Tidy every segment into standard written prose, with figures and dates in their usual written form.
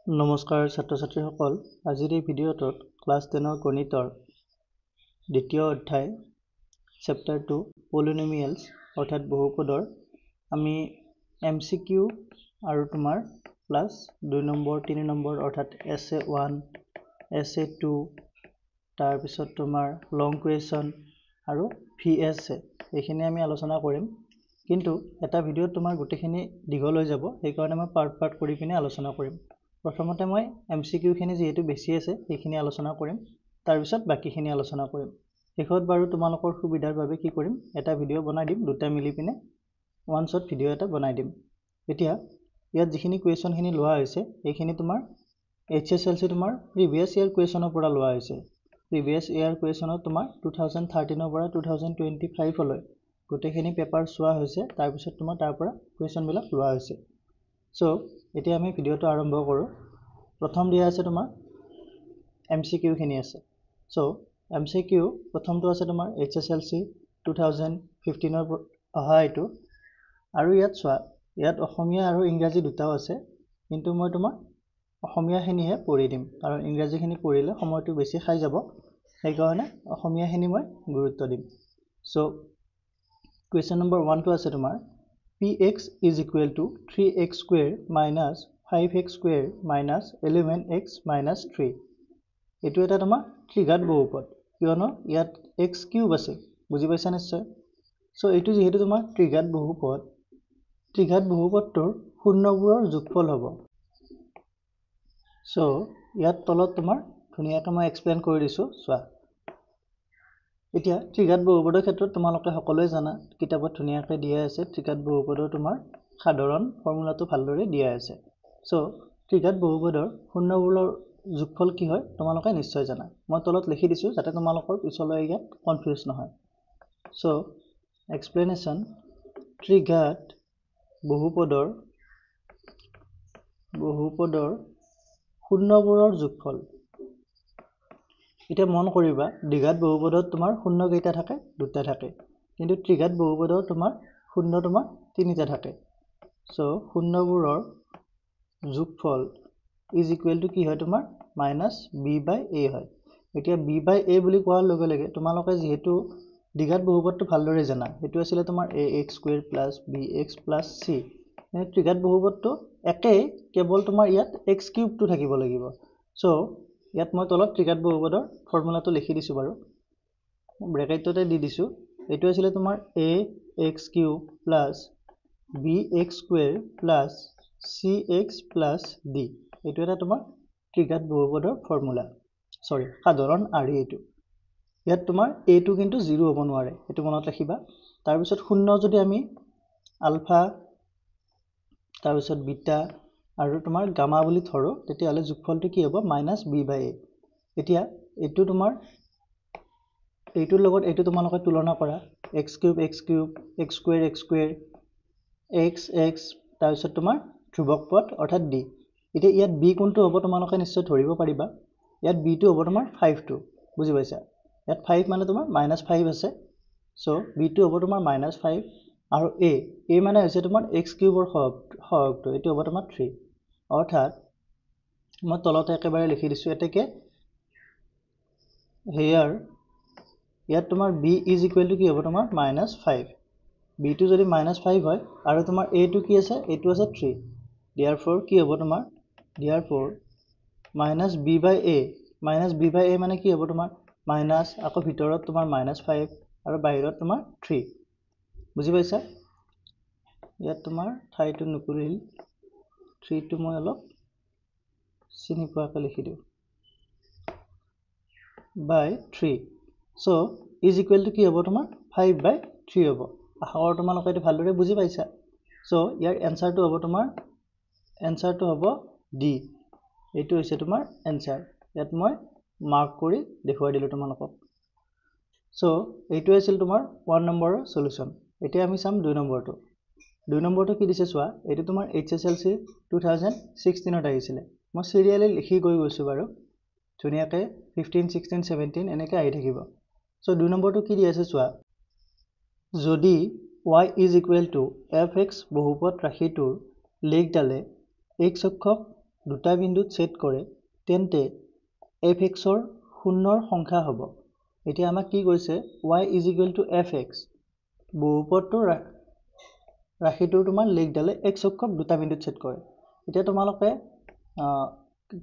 নমস্কাৰ ছাত্ৰ ছাত্ৰীসকল আজিৰ এই ভিডিঅ'টোত ক্লাছ 10ৰ গণিতৰ দ্বিতীয় অধ্যায় চেপ্টাৰ 2 পলিনমিয়েলছ অৰ্থাৎ বহুপদৰ আমি MCQ আৰু তোমাৰ প্লাছ 2 নম্বৰ 3 নম্বৰ অৰ্থাৎ SA1 SA2 তাৰ পিছত তোমাৰ লং কুৱেশ্যন আৰু VSA এইখিনি আমি আলোচনা কৰিম কিন্তু এটা ভিডিঅ'ত তোমাৰ গোটেইখিনি দীঘল হৈ যাব সেইকাৰণে মই পাৰ্ট কৰি কিনে আলোচনা কৰিম প্ৰথমতে মই MCQ খিনি যেহেতু বেছি আছে সেইখিনি আলোচনা কৰিম তাৰ পিছত বাকিখিনি আলোচনা কৰিম শেষত বাৰু তোমালোকৰ সুবিধাৰ বাবে কি কৰিম এটা ভিডিঅ' বনাই দিম দুটা মিলি পিনে ওৱান শট ভিডিঅ' এটা বনাই দিম এতিয়া ইয়াত যিখিনি কুৱেশ্যন খিনি লোৱা হৈছে এইখিনি তোমাৰ HSLC তোমাৰ প্ৰিভিয়াস ইয়াৰ কুৱেশ্যনৰ পৰা লোৱা হৈছে প্ৰিভিয়াস ইয়াৰ কুৱেশ্যনত তোমাৰ 2013 ৰ পৰা 2025 লৈ গোটেইখিনি পেপাৰ চোৱা হৈছে তাৰ পিছত তোমাৰ তাৰ পৰা কুৱেশ্যন বিলাক লোৱা হৈছে সো এতিয়া আমি ভিডিঅ'টো আৰম্ভ কৰো প্ৰথম দিয়া আছে তোমাৰ MCQ খিনি আছে সো MCQ প্ৰথমটো আছে তোমাৰ HSLC 2015 ৰ অহা এটো আৰু ইয়াত চোৱা ইয়াত অসমীয়া আৰু ইংৰাজী দুটাও আছে কিন্তু মই তোমাৰ অসমীয়া খিনিহে পঢ়ি দিম কাৰণ ইংৰাজী খিনি পঢ়িলে সময়টো বেছি খাই যাব সেই কাৰণে অসমীয়া খিনি মই গুৰুত্ব দিম সো কুৱেশ্যন নম্বৰ 1 টো আছে তোমাৰ px is equal to 3x square minus 5x square minus 11x minus 3 এটো এটা তোমাৰ ত্ৰিঘাত বহুপদ কিয়নো ইয়াত x কিউব আছে বুজি পাইছা নিশ্চয় সো এটো যেহেতু তোমাৰ ত্ৰিঘাত বহুপদটোৰ পূৰ্ণবোৰৰ যোগফল হ'ব সো ইয়াত তলত তোমাৰ ধুনিয়াকৈ মই এক্সপ্লেইন কৰি দিছো চোৱা এতিয়া ত্ৰিঘাত বহুপদৰ ক্ষেত্ৰত তোমালোকে সকলোৱে জানা কিতাপত ধুনিয়াকৈ দিয়া আছে ত্ৰিঘাত বহুপদৰ তোমাৰ সাধাৰণ ফৰ্মুলাটো ভালদৰে দিয়া আছে সো ত্ৰিঘাত বহুপদৰ পূৰ্ণবোৰৰ যোগফল কি হয় তোমালোকে নিশ্চয় জানা মই তলত লিখি দিছো যাতে তোমালোকৰ পিছলৈ ইয়াত কনফিউজ নহয় সো এক্সপ্লেনেশ্যন ত্ৰিঘাত বহুপদৰ পূৰ্ণবোৰৰ যোগফল এটা মন কৰিবা দ্বিঘাত বহুপদত তোমাৰ শূন্য কেইটা থাকে দুটা থাকে কিন্তু ত্ৰিঘাত বহুপদৰ তোমাৰ শূন্য তোমাৰ তিনিটা থাকে সো শূন্যবোৰৰ যোগফল is equal to কি হয় তোমাৰ minus b/a হয় এতিয়া b/a বুলি কোৱাৰ লগে লগে তোমালোকে যেহেতু দ্বিঘাত বহুপদটো ভালদৰে জানা এটো আছিল তোমাৰ ax square plus bx plus c মানে ত্ৰিঘাত বহুপদটো একেই কেৱল তোমাৰ ইয়াত x কিউব টো থাকিব লাগিব সো ইয়াত মই তলত ত্ৰিঘাত বহুপদৰ ফৰ্মুলাটো লিখি দিছো বাৰু ব্ৰেকেটতে দি দিছো এটো আছিল তোমাৰ ax cube plus bx square plus cx plus d এটো এটা তোমাৰ ত্ৰিঘাত বহুপদৰ ফৰ্মুলা সৰি সাধাৰণ আৰ্হি এটো ইয়াত তোমাৰ a টো কিন্তু 0 হ'ব নোৱাৰে এটো মনত ৰাখিবা তাৰ পিছত শূন্য যদি আমি আলফা তাৰ পিছত বিটা আৰু তোমাৰ গামা বুলি ধৰো তেতিয়া হলে যোগফলটো কি হ'ব -b/a এতিয়া এটো তোমাৰ এইটোৰ লগত এইটো তোমালোকে তুলনা কৰা x cube x square x তাৰ পিছত তোমাৰ ধ্ৰুবক পদ অৰ্থাৎ d এতিয়া ইয়াত b কোনটো হ'ব তোমালোকে নিশ্চয় ধৰিব পাৰিবা ইয়াত b টো হ'ব তোমাৰ 5 টো বুজি পাইছা ইয়াত 5 মানে তোমাৰ -5 আছে সো b টো হ'ব তোমাৰ -5 আৰু a মানে হৈছে তোমাৰ x কিউবৰ সহগটো এটো হ'ব তোমাৰ 3 অৰ্থাৎ মই তলতে একেবাৰে লিখি দিছো এতেকে here ইয়াত তোমাৰ b is equal to কি হ'ব তোমাৰ -5 b টো যদি -5 হয় আৰু তোমাৰ a টো কি আছে এটো আছে 3 therefore কি হ'ব তোমাৰ therefore -b/a মানে কি হ'ব তোমাৰ মাইনাস আকৌ ভিতৰত তোমাৰ -5 আৰু বাহিৰত তোমাৰ 3 বুজি পাইছা ইয়াত তোমাৰ ঠাইটো নুকুৰিল 3 টো মই অলপ চিনি পোৱাকৈ লিখি দিও by 3 so is equal to কি হ'ব তোমাৰ 5/3 হ'ব আশা কৰো তোমালোকে এটো ভালদৰে বুজি পাইছা so ইয়াৰ এনসাৰটো হ'ব তোমাৰ এনসাৰটো হ'ব d এটো হৈছে তোমাৰ এনসাৰ ইয়াত মই মাৰ্ক কৰি দেখুৱাই দিলো তোমালোকক so এইটো আছিল তোমাৰ 1 নম্বৰৰ সলিউশন এতিয়া আমি চাম 2 নম্বৰটো 2 নম্বৰটো কি দিছে চোৱা এটো তোমাৰ HSLC 2016 ত আহিছিল মই সিৰিয়ালি লিখি গৈছো বাৰু ধুনিয়াকে 15 16 17 এনেকৈ আহি থাকিব সো 2 নম্বৰটো কি দি আছে চোৱা যদি y is equal to fx বহুপদ ৰাশিটোৰ লেখডালে x অক্ষক দুটা বিন্দুত ছেদ কৰে তেন্তে fxৰ শূন্যৰ সংখ্যা হ'ব এতিয়া আমাক কি কৈছে y = fx বহুপদটোৰ ৰাশিটোৰ তোমাৰ লেখডালে x অক্ষক দুটা বিন্দুত ছেদ কৰে এতিয়া তোমালোকে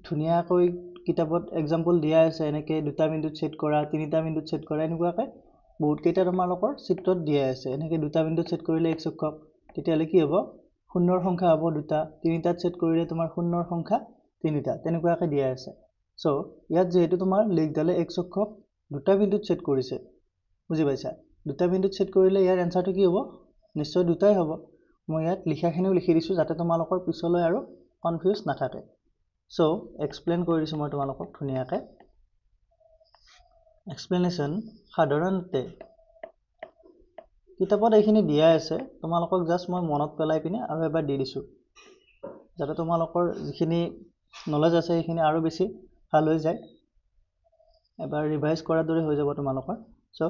ধুনীয়াকৈ কিতাপত এক্সাম্পল দিয়া আছে এনেকৈ দুটা বিন্দুত ছেদ কৰা তিনিটা বিন্দুত ছেদ কৰা এনেকুৱাকৈ বহুত কেইটা তোমালোকৰ চিত্ৰত দিয়া আছে এনেকৈ দুটা বিন্দুত ছেদ কৰিলে x অক্ষক তেতিয়ালে কি হ'ব শূন্যৰ সংখ্যা হ'ব দুটা তিনিটাত ছেদ কৰিলে তোমাৰ শূন্যৰ সংখ্যা তিনিটা তেনেকুৱাকৈ দিয়া আছে সো ইয়াত যেহেতু তোমাৰ লেখডালে x অক্ষক দুটা বিন্দুত ছেদ কৰিছে বুজি পাইছা দুটা বিন্দুত ছেদ কৰিলে ইয়াৰ এনসাৰটো কি হ'ব নিশ্চয় দুটাই হ'ব মই ইয়াত লিখাখিনিও লিখি দিছো যাতে তোমালোকৰ পিছলৈ আৰু কনফিউজ নাথাকে সো এক্সপ্লেইন কৰি দিছো মই তোমালোকক ধুনীয়াকৈ এক্সপ্লেনেশ্যন সাধাৰণতে কিতাপত এইখিনি দিয়া আছে তোমালোকক জাস্ট মই মনত পেলাই পিনে আৰু এবাৰ দি দিছো যাতে তোমালোকৰ যিখিনি নলেজ আছে সেইখিনি আৰু বেছি ভাল হৈ যায় এবাৰ ৰিভাইজ কৰাৰ দৰে হৈ যাব তোমালোকৰ সো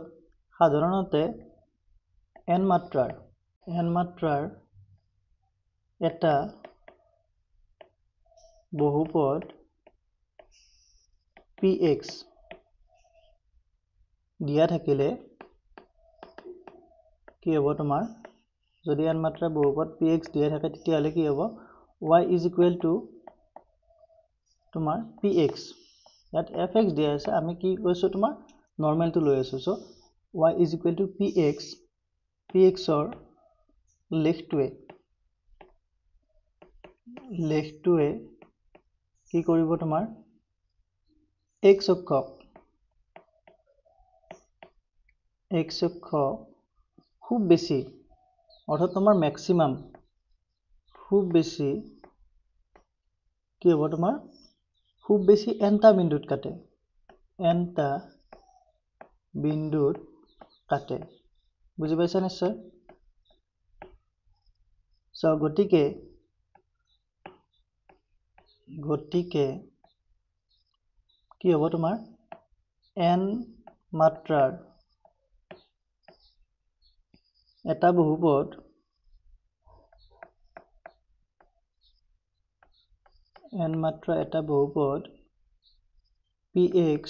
সাধাৰণতে n মাত্ৰাৰ এটা বহুপদ px দিয়া থাকিলে কি হ'ব তোমাৰ যদি n মাত্ৰাৰ বহুপদ px দিয়া থাকে তেতিয়ালে কি হ'ব y = তোমাৰ px ইয়াত fx দিয়া আছে আমি কি কৈছো তোমাৰ নৰমালটো লৈ আছো সো y = px ৰ লেখটোৱে কি কৰিব তোমাৰ x অক্ষক খুব বেছি অৰ্থাৎ তোমাৰ ম্যাক্সিমাম খুব বেছি কি হ'ব তোমাৰ খুব বেছি nটা বিন্দুত কাটে বুজি পাইছা নিশ্চয় সো গতিকে কি হ'ব তোমাৰ n মাত্ৰাৰ এটা বহুপদ px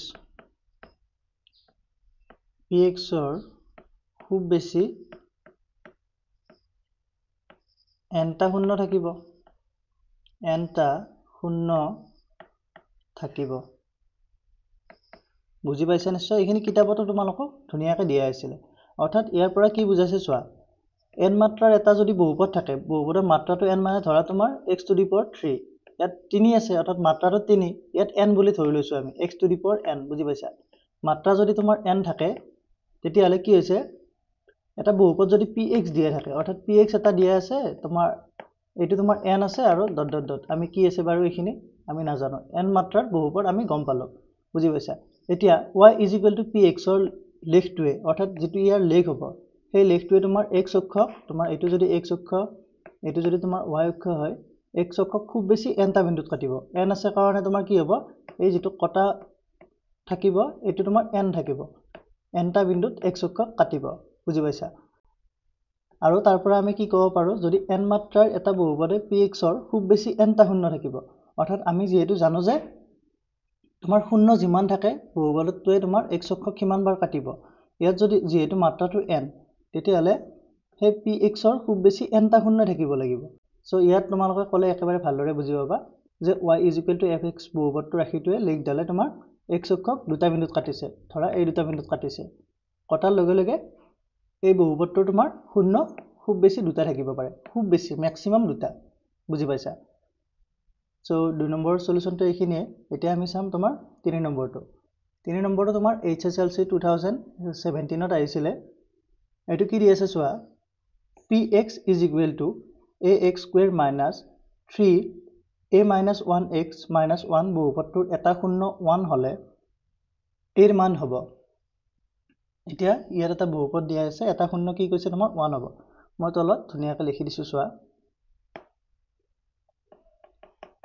ৰ খুব বেছি nটা শূন্য থাকিব বুজি পাইছা নিশ্চয় এইখিনি কিতাপতো তোমালোকক ধুনীয়াকৈ দিয়া আছিল অৰ্থাৎ ইয়াৰ পৰা কি বুজাইছে চোৱা n মাত্ৰাৰ এটা যদি বহুপদ থাকে বহুপদৰ মাত্ৰাটো n মানে ধৰা তোমাৰ x⁴ ইয়াত 3 আছে অৰ্থাৎ মাত্ৰাটো 3 ইয়াত n বুলি ধৰি লৈছো আমি x⁴n বুজি পাইছা মাত্ৰা যদি তোমাৰ n থাকে তেতিয়ালে কি হৈছে এটা বহুপদ যদি px দিয়া থাকে অৰ্থাৎ px এটা দিয়া আছে তোমাৰ এইটো তোমাৰ n আছে আৰু ... আমি কি আছে বাৰু এইখিনি আমি নাজানো n মাত্ৰাৰ বহুপদ আমি গম পালো বুজি পাইছা এতিয়া y = px ৰ লেখটোৱে অৰ্থাৎ যেটো ইয়াৰ লেখ হ'ব সেই লেখটোৱে তোমাৰ x অক্ষক তোমাৰ এটো যদি x অক্ষ এটো যদি তোমাৰ y অক্ষ হয় x অক্ষক খুব বেছি nটা বিন্দুত কাটিব n আছে কাৰণে তোমাৰ কি হ'ব এই যেটো কটা থাকিব এটো তোমাৰ n থাকিব nটা বিন্দুত x অক্ষক কাটিব বুজি পাইছা আৰু তাৰ পৰা আমি কি ক'ব পাৰো যদি n মাত্ৰাৰ এটা বহুপদে px ৰ খুব বেছি nটা শূন্য থাকিব অৰ্থাৎ আমি যেহেতু জানো যে তোমাৰ শূন্য যিমান থাকে বহুপদটোৱে তোমাৰ x অক্ষক কিমান বাৰ কাটিব ইয়াত যদি যেহেতু মাত্ৰাটো n তেতিয়ালে সেই px ৰ খুব বেছি nটা শূন্য থাকিব লাগিব সো ইয়াত তোমালোকে ক'লে একেবাৰে ভালদৰে বুজি পাবা যে y = fx বহুপদটো ৰাখিটোৱে লেখডালে তোমাৰ x অক্ষক দুটা বিন্দুত কাটিছে ধৰা এই দুটা বিন্দুত কাটিছে কটাৰ লগে লগে এই বহুপদটো তোমাৰ শূন্য খুব বেছি দুটা থাকিব পাৰে খুব বেছি ম্যাক্সিমাম দুটা বুজি পাইছা সো 2 নম্বৰ সলিউশনটো এইখিনিয়ে এতিয়া আমি চাম তোমাৰ 3 নম্বৰটো 3 নম্বৰটো তোমাৰ HSLC 2017 ত আহিছিলে এটো কি দি আছে চোৱা px = ax² - 3a - 1x - 1 বহুপদটোৰ এটা শূন্য 1 হলে এৰ মান হ'ব এতিয়া ইয়াত এটা বহুপদ দিয়া আছে এটা শূন্য কি কৈছে তোমাৰ 1 হ'ব মই তলত ধুনীয়াকৈ লিখি দিছো চোৱা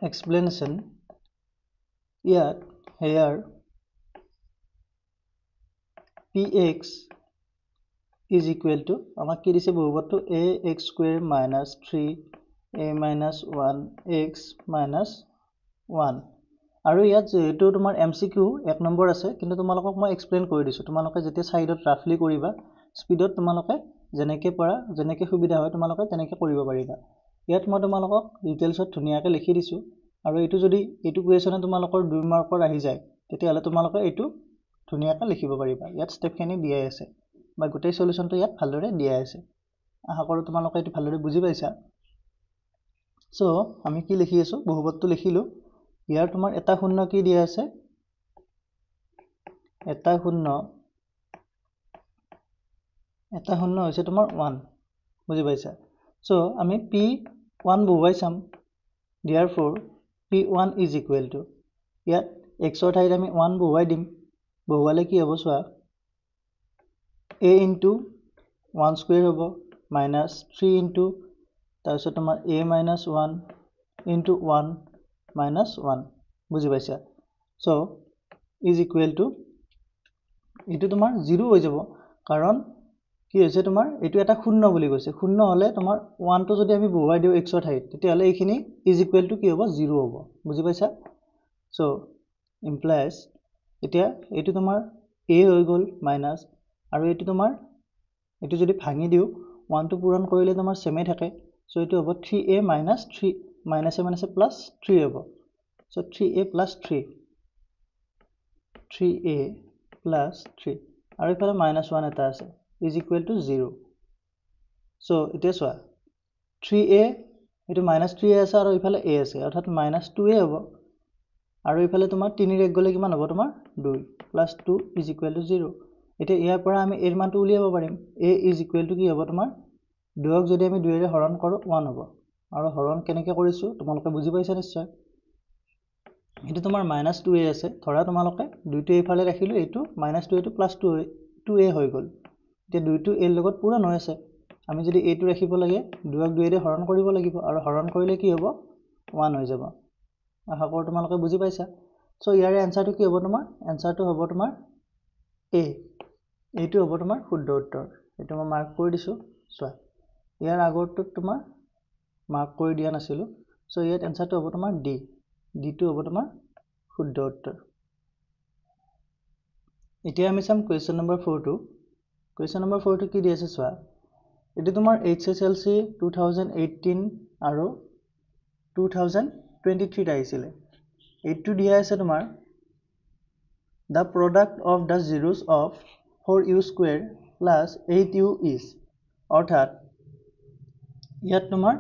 explanation ইয়াত here px = আমাক কি দিছে বহুপদটো ax² - 3a - 1x - 1 আৰু ইয়াত যেটো তোমাৰ MCQ 1 নম্বৰ আছে কিন্তু তোমালোকক মই এক্সপ্লেইন কৰি দিছো তোমালোকে যেতিয়া সাইডত ৰাফলি কৰিবা স্পিডত তোমালোকে যেনেকে পৰা যেনেকে সুবিধা হয় তোমালোকে তেনেকে কৰিব পাৰিবা ইয়াত মই তোমালোকক ডিটেইলছত ধুনিয়াকৈ লিখি দিছো আৰু এটো যদি এটো কোৱেছনে তোমালোকৰ 2 মাৰ্কৰ আহি যায় তেতিয়াহলে তোমালোকে এটো ধুনিয়াকৈ লিখিব পাৰিবা ইয়াত স্টেপখিনি দিয়াই আছে বা গোটেই সলিউশনটো ইয়াত ভালদৰে দিয়াই আছে আশা কৰো তোমালোকে এটো ভালদৰে বুজি পাইছা সো আমি কি লিখি আছো বহুপদটো লিখিলো ইয়াৰ তোমাৰ এটা শূন্য কি দিয়া আছে এটা শূন্য হৈছে তোমাৰ 1 বুজি পাইছা সো আমি p1 বহুৱাই চাম therefore p1 is equal to ইয়াত x ৰ ঠাইত আমি 1 বহুৱাই দিম বহুৱালে কি হ'ব চোৱা a into 1 square হ'ব minus 3 into তাৰপিছত তোমাৰ a minus 1 into 1 minus 1 বুজি পাইছা সো is equal to এটো তোমাৰ 0 হৈ যাব কাৰণ কি হৈছে তোমাৰ এটো এটা শূন্য বুলি কৈছে শূন্য হলে তোমাৰ 1 টো যদি আমি বহুৱাই দিও x ৰ ঠাইত তেতিয়াহলে এইখিনি is equal to কি হ'ব 0 হ'ব বুজি পাইছা সো implies এতিয়া এটো তোমাৰ a হৈ গল মাইনাস আৰু এটো তোমাৰ এটো যদি ভাঙি দিও 1 টো পূৰণ কৰিলে তোমাৰ সেমে থাকে সো এটো হ'ব 3a minus 3 minus a minus a plus 3 হ'ব so 3a plus 3 3a plus 3 আৰু ইফালে minus 1 এটা আছে is equal to 0 সো এতিয়া চোৱা 3a এটো minus 3a আছে আৰু ইফালে a আছে অৰ্থাৎ minus 2a হ'ব আৰু ইফালে তোমাৰ 3 ৰ এক গলে কিমান হ'ব তোমাৰ 2 plus 2 is equal to 0 এতিয়া ইয়াৰ পৰা আমি এৰ মানটো উলিয়াব পাৰিম a is equal to কি হ'ব তোমাৰ 2 ক যদি আমি 2 ৰে হৰণ কৰো 1 হ'ব আৰু হৰণ কেনেকৈ কৰিছো তোমালোকে বুজি পাইছা নিশ্চয় এটো তোমাৰ -2a আছে ধৰা তোমালোকে 2 টো এইফালে ৰাখিলো এটো -2a টো +2a হৈ গল এতিয়া 2 টো a লগত পূৰণ হৈ আছে আমি যদি a টো ৰাখিব লাগে 2 ক 2 ৰে হৰণ কৰিব লাগিব আৰু হৰণ কৰিলে কি হ'ব 1 হৈ যাব আশা কৰো তোমালোকে বুজি পাইছা সো ইয়াৰে আনসাৰটো কি হ'ব তোমাৰ আনসাৰটো হ'ব তোমাৰ a এইটো হ'ব তোমাৰ শুদ্ধ উত্তৰ এটো মই মাৰ্ক কৰি দিছো চোৱা ইয়াৰ আগৰটো তোমাৰ মাৰ্ক কৰি দিয়া নাছিলো সো ইয়াত আনসাৰটো হ'ব তোমাৰ d d টো হ'ব তোমাৰ শুদ্ধ উত্তৰ এতিয়া আমি চাম কোৱেশ্চন নম্বৰ 4 টো কোৱেশ্চন নম্বৰ 4 টো কি দি আছে চোৱা এটো তোমাৰ HSLC 2018 আৰু 2023 আহিছিলে এইটো দিয়া আছে তোমাৰ the product of the zeros of 4u square plus 8u is অৰ্থাৎ ইয়াত তোমাৰ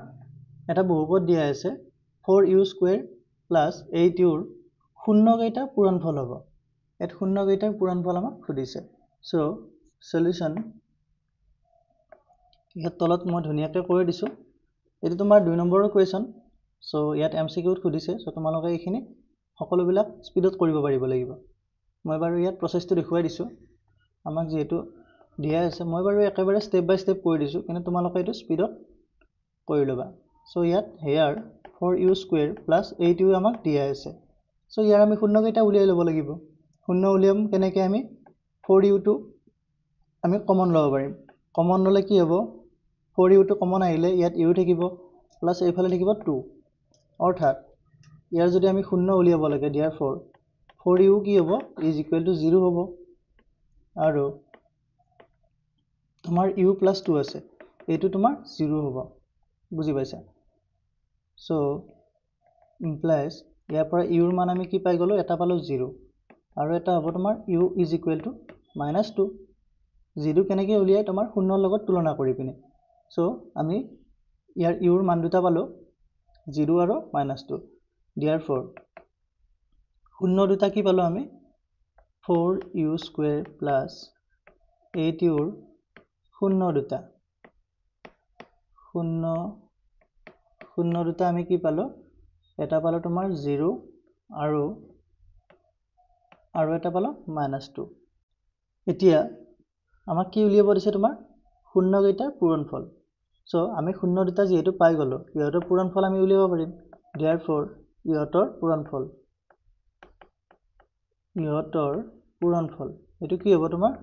এটা বহুপদ দিয়া আছে 4u square plus 8u ৰ শূন্য কেইটা পূৰণফল হ'ব এত শূন্য কেইটাৰ পূৰণফল আমাক খুদিছে সো সলিউশন ইয়াত তলত মই ধুনিয়াকৈ কৰি দিছো এটো তোমাৰ 2 নম্বৰৰ কোৱেশ্চন সো ইয়াত MCQ ত খুদিছে সো তোমালোকে এইখিনি সকলোবিলাক স্পিডত কৰিব পাৰিব লাগিব মই বাৰু ইয়াত প্ৰচেছটো দেখুৱাই দিছো আমাক যেটো দিয়া আছে মই বাৰু একেবাৰে স্টেপ বাই স্টেপ কৰি দিছো কিন্তু তোমালোকে এটো স্পিডত কৰি লবা সো ইয়াত here 4u square plus 8u আমাক দিয়া আছে সো ইয়াৰ আমি শূন্য কেইটা উলিয়াই লব লাগিব শূন্য উলিয়াম কেনেকৈ আমি 4u টো আমি কমন লব পাৰিম কমন ললে কি হ'ব 4u টো কমন আহিলে ইয়াত u থাকিব প্লাস এইফালে থাকিব 2 অৰ্থাৎ ইয়াৰ যদি আমি শূন্য উলিয়াব লাগে therefore 4u কি হ'ব is equal to 0 হ'ব আৰু তোমাৰ u plus 2 আছে এইটো তোমাৰ 0 হ'ব বুজি পাইছা সো implies ইয়াৰ পৰা u ৰ মান আমি কি পাই গলো এটা পালো 0 আৰু এটা হ'ব তোমাৰ u is equal to -2 0 কেনেকৈ উলিয়াই তোমাৰ শূন্যৰ লগত তুলনা কৰি পিনে সো আমি ইয়াৰ u ৰ মান দুটা পালো 0 আৰু -2 therefore শূন্য দুটা কি পালো আমি 4u square plus 8u ৰ শূন্য দুটা আমি কি পালো এটা পালো তোমাৰ 0 আৰু এটা পালো -2 এতিয়া আমাক কি উলিয়াব দিছে তোমাৰ শূন্য কেইটাৰ পূৰণফল সো আমি শূন্য দুটা যেহেতু পাই গলো ইহতৰ পূৰণফল আমি উলিয়াব পাৰিম therefore ইহতৰ পূৰণফল এটো কি হ'ব তোমাৰ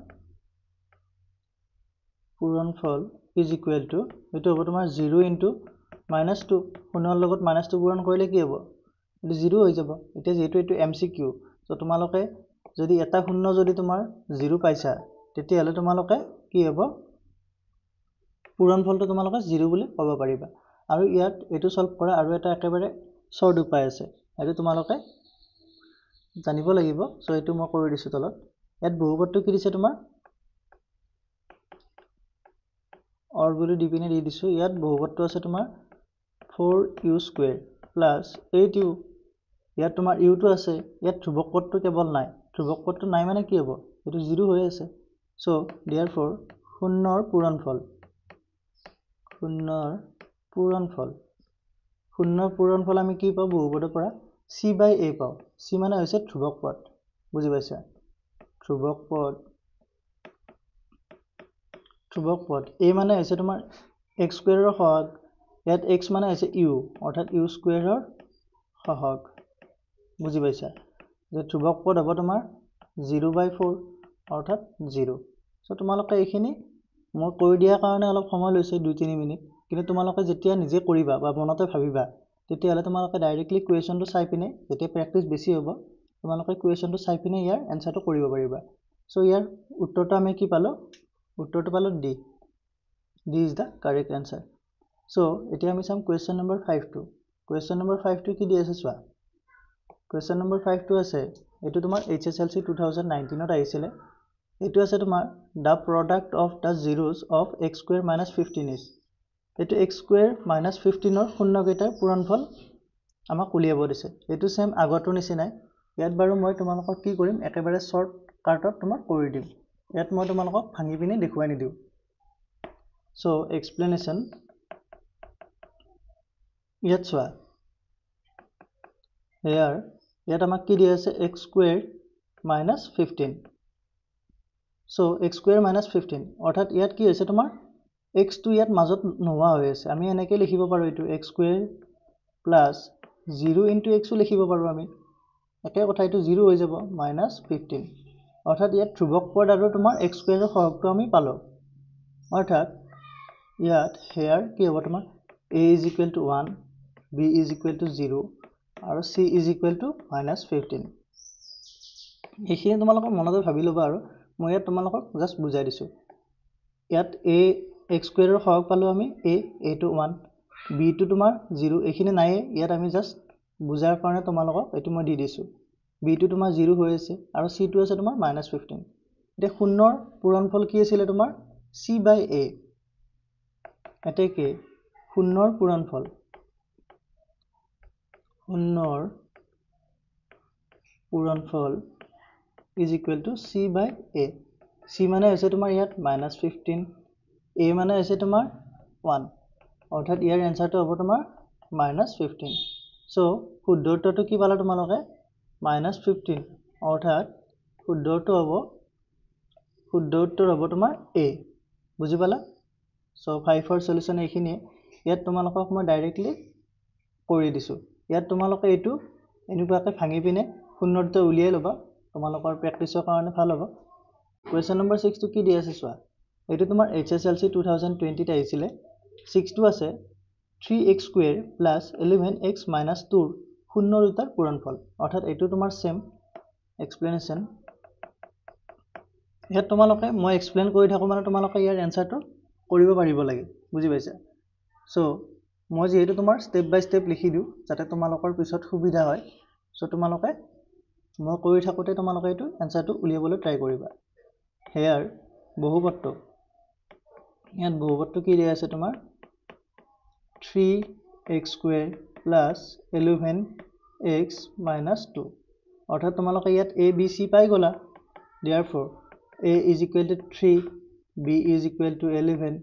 পূৰণফল is equal to এটো হ'ব তোমাৰ 0 into -2 শূন্যৰ লগত -2 পূৰণ কৰিলে কি হ'ব এটো 0 হৈ যাব এতিয়া যেহেতু এটো এমসিকিউ সো তোমালোকে যদি এটা শূন্য যদি তোমাৰ 0 পাইছা তেতিয়া হলে তোমালোকে কি হ'ব পূৰণফলটো তোমালোকে 0 বুলি ক'ব পাৰিবা আৰু ইয়াত এটো সলভ কৰা আৰু এটা একেবাৰে শৰ্ট উপায় আছে এটো তোমালোকে জানিব লাগিব সো এটো মই কৰি দিছো তলত ইয়াত বহুপদটো কি দিছে তোমাৰ অৰ বুলি দি পিনে দি দিছো ইয়াত বহুপদটো আছে তোমাৰ 4u² প্লাস 8u ইয়াত তোমাৰ u টো আছে ইয়াত ধ্ৰুবক পদটো কেৱল নাই ধ্ৰুবক পদটো নাই মানে কি হ'ব এটো 0 হৈ আছে সো therefore শূন্যৰ পূৰণফল আমি কি পাও বহুপদৰ পৰা c/a পাও c মানে হৈছে ধ্ৰুবক পদ বুজি পাইছা ধ্ৰুবক পদ a মানে হৈছে তোমাৰ x² ৰ সহগ ইয়াত x মানে হৈছে u অৰ্থাৎ u² ৰ সহগ বুজি পাইছা যে ধ্ৰুবক পদ হ'ব তোমাৰ 0/4 অৰ্থাৎ 0 সো তোমালোকে এইখিনি মই কৈ দিয়া কাৰণে অলপ সময় লৈছে 2-3 মিনিট কিন্তু তোমালোকে যেতিয়া নিজে কৰিবা বা মনতে ভাবিবা তেতিয়া হলে তোমালোকে ডাইৰেক্টলি কুৱেশ্যনটো চাই পিনে যেতিয়া প্ৰেক্টিস বেছি হ'ব তোমালোকে কুৱেশ্যনটো চাই পিনে ইয়াৰ এনসাৰটো কৰিব পাৰিবা সো ইয়াৰ উত্তৰটো আমি কি পালো উত্তৰটো পালো D is the correct answer so এতিয়া আমি চাম কুৱেশ্যন নম্বৰ 5 টো কুৱেশ্যন নম্বৰ 5 টো কি দি আছে চোৱা কুৱেশ্যন নম্বৰ 5 টো আছে এটো তোমাৰ HSLC 2019 ত আহিছিলে এটো আছে তোমাৰ the product of the zeros of x² - 15 is এটো x² - 15 ৰ শূন্য কেইটাৰ পূৰণফল আমাক উলিয়াব দিছে এটো সেম আগৰটো নিচিনাই ইয়াত বাৰু মই তোমালোকক কি কৰিম একেবাৰে শৰ্ট কাটত তোমাক কৰি দিম ইয়াত মই তোমালোকক ভাঙি পিনে দেখুৱাই নিদিও সো এক্সপ্লেনেশন ইয়াত চোৱা ইয়াত আমাক কি দিয়া আছে x² - 15 সো x² - 15 অৰ্থাৎ ইয়াত কি হৈছে তোমাৰ x টো ইয়াত মাজত নোহোৱা হৈ আছে আমি এনেকৈ লিখিব পাৰো এটো x² + 0 * x লিখিব পাৰো আমি একে কথা এটো 0 হৈ যাব -15 অৰ্থাৎ ইয়াত ধ্ৰুবক পদ আৰু তোমাৰ x² ৰ সহগটো আমি পালো অৰ্থাৎ ইয়াত হেয়াৰ কি হ'ব তোমাৰ a = 1 b = 0 আৰু c = -15 এইখিনি তোমালোকে মনতে ভাবি লবা আৰু মই ইয়াত তোমালোকক জাস্ট বুজাই দিছো ইয়াত x² ৰ সহগ পালো আমি a টো 1 b টো তোমাৰ 0 এইখিনি নাই ইয়াত আমি জাস্ট বুজাৰ কাৰণে তোমালোকক এটো মই দি দিছো b টো তোমাৰ 0 হৈ আছে আৰু c টো আছে তোমাৰ -15 এতিয়া শূন্যৰ পূৰণফল কি আছিল তোমাৰ c/a এতে কি শূন্যৰ পূৰণফল = c/a c মানে হৈছে তোমাৰ ইয়াত -15 a মানে হৈছে তোমাৰ 1 অৰ্থাৎ ইয়াৰ এনসাৰটো হ'ব তোমাৰ -15 সো শুদ্ধ উত্তৰটো কি পালা তোমালোকে -15 অৰ্থাৎ শুদ্ধ উত্তৰ হ'ব তোমাৰ a বুজি পালা সো 5 ৰ সলিউশন এইখিনিয়ে ইয়াত তোমালোকক মই ডাইৰেক্টলি কৰি দিছো ইয়াত তোমালোকে এটো এনেকুৱাকৈ ভাঙি পিনে শূন্যটো উলিয়াই লবা তোমালোকৰ প্ৰেক্টিছৰ কাৰণে ভাল হ'ব কুৱেশ্যন নম্বৰ 6 টো কি দি আছে চোৱা এটো তোমাৰ HSLC 2020 ত আহিছিলে 6 টো আছে 3x² + 11x - 2 ৰ শূন্য ৰুটৰ পূৰণফল অৰ্থাৎ এটো তোমাৰ সেম এক্সপ্লেনেশন ইয়াত তোমালোকে মই এক্সপ্লেইন কৰি থাকো মানে তোমালোকে ইয়াৰ এনসাৰটো কৰিব পাৰিব লাগে বুজি পাইছা সো মই যেহেতু তোমাৰ স্টেপ বাই স্টেপ লিখি দিও যাতে তোমালোকৰ পিছত সুবিধা হয় সো তোমালোকে মই কৰি থাকোতে তোমালোকে এটো এনসাৰটো উলিয়াবলৈ ট্ৰাই কৰিবা হেয়াৰ বহুপদটো ইয়াত বহুপদটো কি দিয়া আছে তোমাৰ 3x² + 11x - 2 অৰ্থাৎ তোমালোকে ইয়াত a b c পাই গলা therefore a = 3 b = 11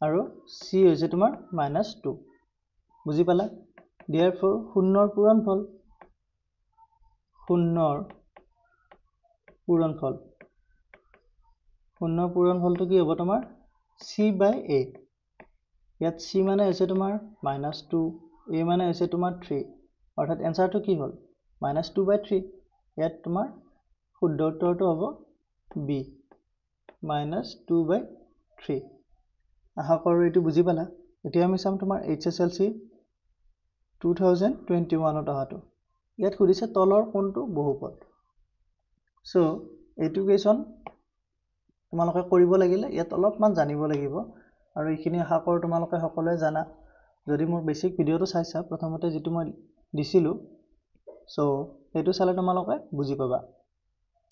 আৰু c হৈছে তোমাৰ -2 বুজি পালা therefore শূন্যৰ পূৰণফলটো কি হ'ব তোমাৰ c/a ইয়াত c মানে হৈছে তোমাৰ -2 a মানে হৈছে তোমাৰ 3 অৰ্থাৎ এনসাৰটো কি হ'ল -2/3 ইয়াত তোমাৰ শুদ্ধ উত্তৰটো হ'ব b -2/3 আশা কৰো এটো বুজি পালা এতিয়া আমি চাম তোমাৰ HSLC 2021 ত অহাটো ইয়াত সুধিছে তলৰ কোনটো বহুপদ সো এইটো কোৱেশ্চন তোমালোকে কৰিব লাগিলে ইয়াত অলপমান জানিব লাগিব আৰু এইখিনি আশা কৰোঁ তোমালোকে সকলোৱে জানা যদি মোৰ বেসিক ভিডিওটো চাইছা প্ৰথমতে যেটো মই দিছিলো সো এইটো চালে তোমালোকে বুজি পাবা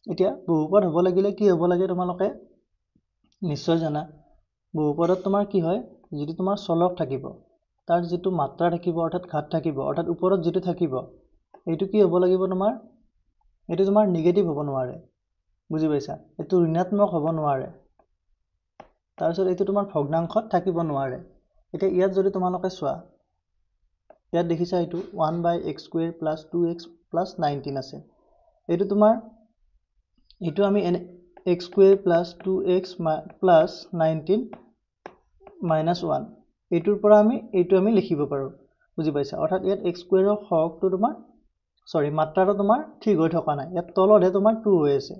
এতিয়া বহুপদ হ'ব লাগিলে কি হ'ব লাগে তোমালোকে নিশ্চয় জানা বহুপদত তোমাৰ কি হয় যেটো তোমাৰ চলক থাকিব তাৰ যেটো মাত্ৰা থাকিব অৰ্থাৎ ঘাত থাকিব অৰ্থাৎ ওপৰত যেটো থাকিব এইটো কি হ'ব লাগিব তোমাৰ এইটো তোমাৰ নিগেটিভ হ'ব নোৱাৰে বুজি পাইছা এইটো ঋণাত্মক হ'ব নোৱাৰে তাৰ পিছত এইটো তোমাৰ ভগ্নাংশত থাকিব নোৱাৰে এতিয়া ইয়াত যদি তোমালোকে চোৱা ইয়াত দেখিছা এইটো 1/x² + 2x + 19 আছে এইটো তোমাৰ এইটো আমি x² + 2x + 19 - 1 এইটোৰ পৰা এইটো আমি লিখিব পাৰো বুজি পাইছা অৰ্থাৎ ইয়াত x² ৰ হৰকটো তোমাৰ মাত্ৰাটো তোমাৰ ঠিক হৈ থকা নাই ইয়াত তলতহে তোমাৰ 2 হৈ আছে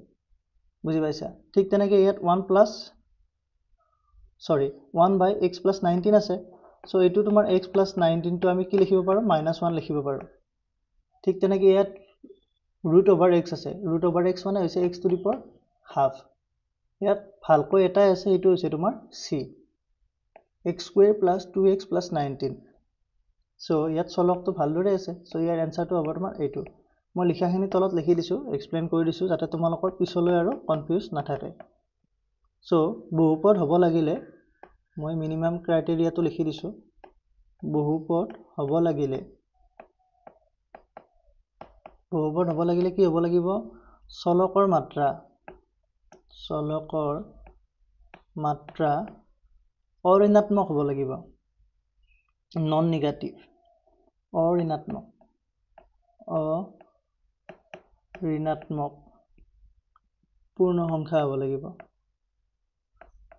বুজি পাইছা ঠিক তেনেকৈ ইয়াত 1/x + 19 আছে সো এইটো তোমাৰ x + 19 টো আমি কি লিখিব পাৰো -1 লিখিব পাৰো ঠিক তেনেকৈ ইয়াত √x আছে √x মানে হৈছে x⁻²। ইয়াত ভালকৈ এটাই আছে এইটো হৈছে তোমাৰ c x² + 2x + 19 সো ইয়াত চলকটো ভালদৰে আছে সো ইয়াৰ এনসাৰটো হ'ব তোমাৰ এইটো মই লিখাখিনি তলত লিখি দিছো এক্সপ্লেইন কৰি দিছো যাতে তোমালোকৰ পিছলৈ আৰু কনফিউজ নাথাকে সো বহুপদ হ'ব লাগিলে মই মিনিমাম ক্ৰাইটেৰিয়াটো লিখি দিছো বহুপদ হ'ব লাগিলে কি হ'ব লাগিব চলকৰ মাত্ৰা অঋণাত্মক হ'ব লাগিব নন নিগেটিভ অঋণাত্মক পূৰ্ণ সংখ্যা হ'ব লাগিব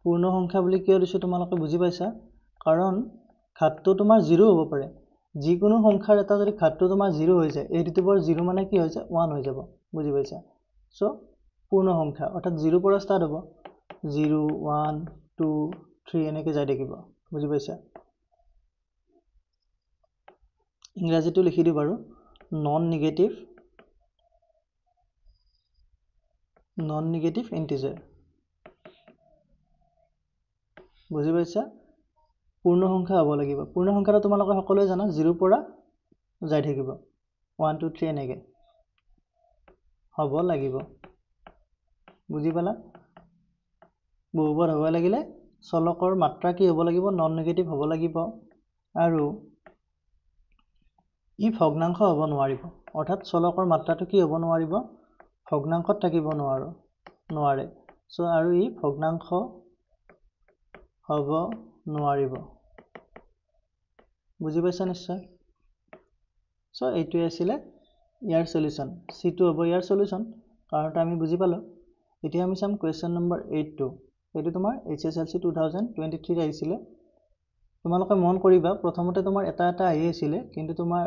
পূৰ্ণ সংখ্যা বুলি কিয় দিছো তোমালোকে বুজি পাইছা কাৰণ ঘাতটো তোমাৰ 0 হ'ব পাৰে যিকোনো সংখ্যাৰ এটা যদি ঘাতটো তোমাৰ 0 হৈ যায় এই দুটোৰ 0 মানে কি হৈ যায় 1 হৈ যাব বুজি পাইছা সো পূৰ্ণ সংখ্যা অৰ্থাৎ 0 পৰা ষ্টাৰ্ট হ'ব 0 1 2 3 এনেকৈ যাই থাকিব বুজি পাইছা ইংৰাজীটো লিখি দিও বাৰু নন নিগেটিভ ইন্টিজাৰ বুজি পাইছা পূৰ্ণ সংখ্যা হ'ব লাগিব পূৰ্ণ সংখ্যাটো তোমালোকে সকলোৱে জানা 0 পৰা যাই থাকিব 1 2 3 এনেকৈ হ'ব লাগিব বুজি পালা বহুপদ হ'ব লাগিলে চলকৰ মাত্ৰা কি হ'ব লাগিব নন নিগেটিভ হ'ব লাগিব আৰু ই ভগ্নাংশ হ'ব নোৱাৰিব অৰ্থাৎ চলকৰ মাত্ৰাটো কি হ'ব নোৱাৰিব ভগ্নাংশত থাকিব নোৱাৰে সো আৰু ই ভগ্নাংশ হ'ব নোৱাৰিব বুজি পাইছা নিশ্চয় সো এইটোৱে আছিল ইয়াৰ সলিউশন c2 হ'ব ইয়াৰ সলিউশন কাৰণটো আমি বুজি পালো এতিয়া আমি চাম কোৱেশ্চন নম্বৰ 8 এইটো তোমাৰ HSLC 2023 আহিছিল তোমালোকে মন কৰিবা প্ৰথমতে তোমাৰ এটা আহি আছিল কিন্তু তোমাৰ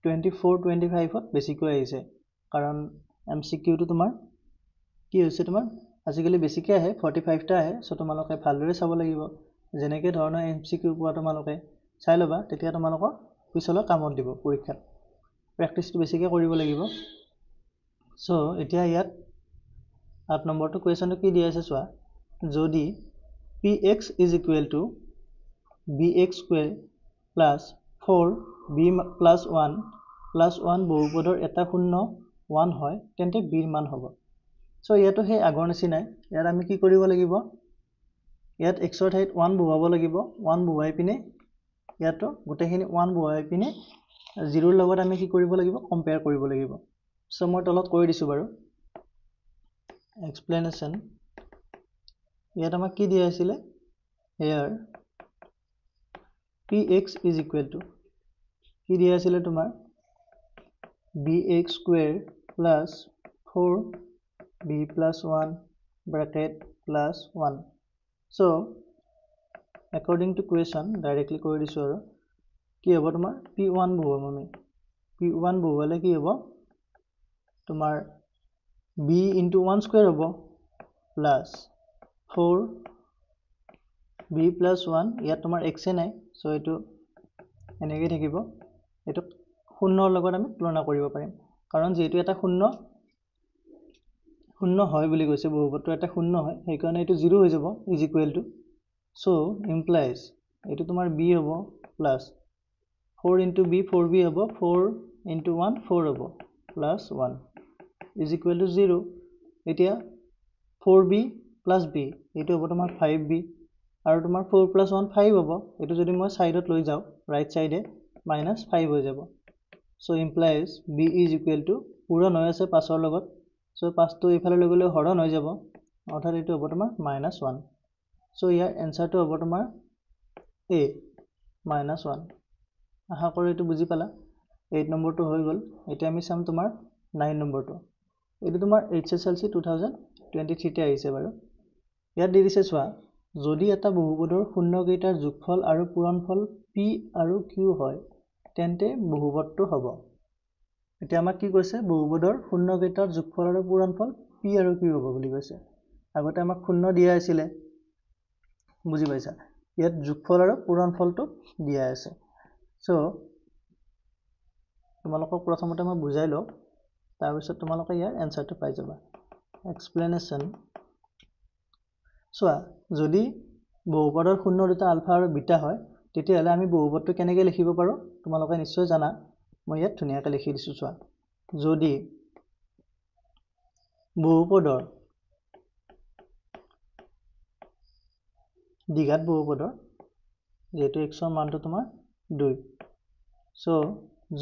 24-25 ত বেছিকৈ আহিছে কাৰণ MCQ টো তোমাৰ কি হৈছে তোমাৰ আজিকালি বেছিকৈ আহে 45 টা আহে সো তোমালোকে ভালদৰে চাব লাগিব যেনেকৈ ধৰণৰ MCQ পোৱা তোমালোকে চাই লবা তেতিয়া তোমালোকৰ পিছলৈ কামত দিব পৰীক্ষাত প্ৰেক্টিসটো বেছিকৈ কৰিব লাগিব সো এতিয়া ইয়াত 8 নম্বৰটো কোৱেশ্চনটো কি দিয়া আছে চোৱা যদি px = bx² + 4b + 1 + 1 বহুপদৰ এটা শূন্য 1 হয় তেন্তে bৰ মান হ'ব সো ইয়াতো সেই আগৰ নিচিনাই ইয়াত আমি কি কৰিব লাগিব ইয়াত x ৰ ঠাইত 1 বহুৱাব লাগিব 1 বহুৱাই পিনে ইয়াতো গোটেইখিনি 1 বহুৱাই পিনে 0 ৰ লগত আমি কি কৰিব লাগিব কম্পেয়াৰ কৰিব লাগিব সো মই তলত কৰি দিছো বাৰু এক্সপ্লেনেশ্যন ইয়াত আমাক কি দিয়া আছিল here px = কি দিয়া আছিল তোমাৰ bx² + 4b + 1 bracket +1 so according to question directly কৰি দিছো আৰু কি হ'ব তোমাৰ p1 বহুৱাম আমি p1 বহুৱালে কি হ'ব তোমাৰ b * 1² হ'ব প্লাস 4b + 1 ইয়াত তোমাৰ x নাই সো এইটো এনেকৈ থাকিব এইটো শূন্যৰ লগত আমি তুলনা কৰিব পাৰিম কাৰণ যেহেতু এটা শূন্য হয় বুলি কৈছে, বহুপদটো এটা শূন্য হয়, সেইকাৰণে এইটো 0 হৈ যাব is equal two, so' implies এইটো তোমাৰ b হ'ব প্লাছ 4 ইনটু b 4b হ'ব, 4 ইনটু 1 4 হ'ব প্লাছ 1 ইজ ইকুৱেল টু 0। এতিয়া 4b প্লাছ b এইটো হ'ব তোমাৰ 5b আৰু তোমাৰ 4 প্লাছ 1 5 হ'ব, এইটো যদি মই ছাইডত লৈ যাওঁ ৰাইট ছাইডে মাইনাছ 5 হৈ যাব। চ' implies b is equal to পূৰণ হৈ আছে 5ৰ লগত, চ' 5টো এইফালে লৈ গ'লে হৰণ হৈ যাব, অৰ্থাৎ এইটো হ'ব তোমাৰ -1। চ' ইয়াৰ এনচাৰটো হ'ব তোমাৰ a -1। আশা কৰোঁ এইটো বুজি পালা। 8 নম্বৰটো হৈ গ'ল। এতিয়া আমি চাম তোমাৰ 9 নম্বৰটো। এইটো তোমাৰ HSLC 2023 আহিছে বাৰু। ইয়াত দি দিছে চোৱা, যদি এটা বহুপদৰ শূন্যকেইটাৰ যোগফল আৰু পূৰণফল p আৰু q হয় তেন্তে বহুপদটো হ'ব। এতিয়া আমাক কি কৈছে, বহুপদৰ শূন্যকেইটাৰ যোগফল আৰু পূৰণফল p আৰু q হ'ব বুলি কৈছে। আগতে আমাক শূন্য দিয়া আছিলে, বুজি পাইছা, ইয়াত যোগফল আৰু পূৰণফলটো দিয়া আছে। চ' তোমালোকক প্ৰথমতে মই বুজাই লওঁ, তাৰপিছত তোমালোকে ইয়াৰ এনচাৰটো পাই যাবা। এক্সপ্লেনেশ্যন। চোৱা, যদি বহুপদৰ শূন্য দুটা আলফা আৰু বিটা হয় তেতিয়াহ'লে আমি বহুপদটো কেনেকৈ লিখিব পাৰোঁ তোমালোকে নিশ্চয় জানা। মই ইয়াত ধুনীয়াকৈ লিখি দিছোঁ চোৱা, যদি বহুপদৰ দ্বিঘাত বহুপদৰ, যিহেতু xৰ মানটো তোমাৰ 2, চ'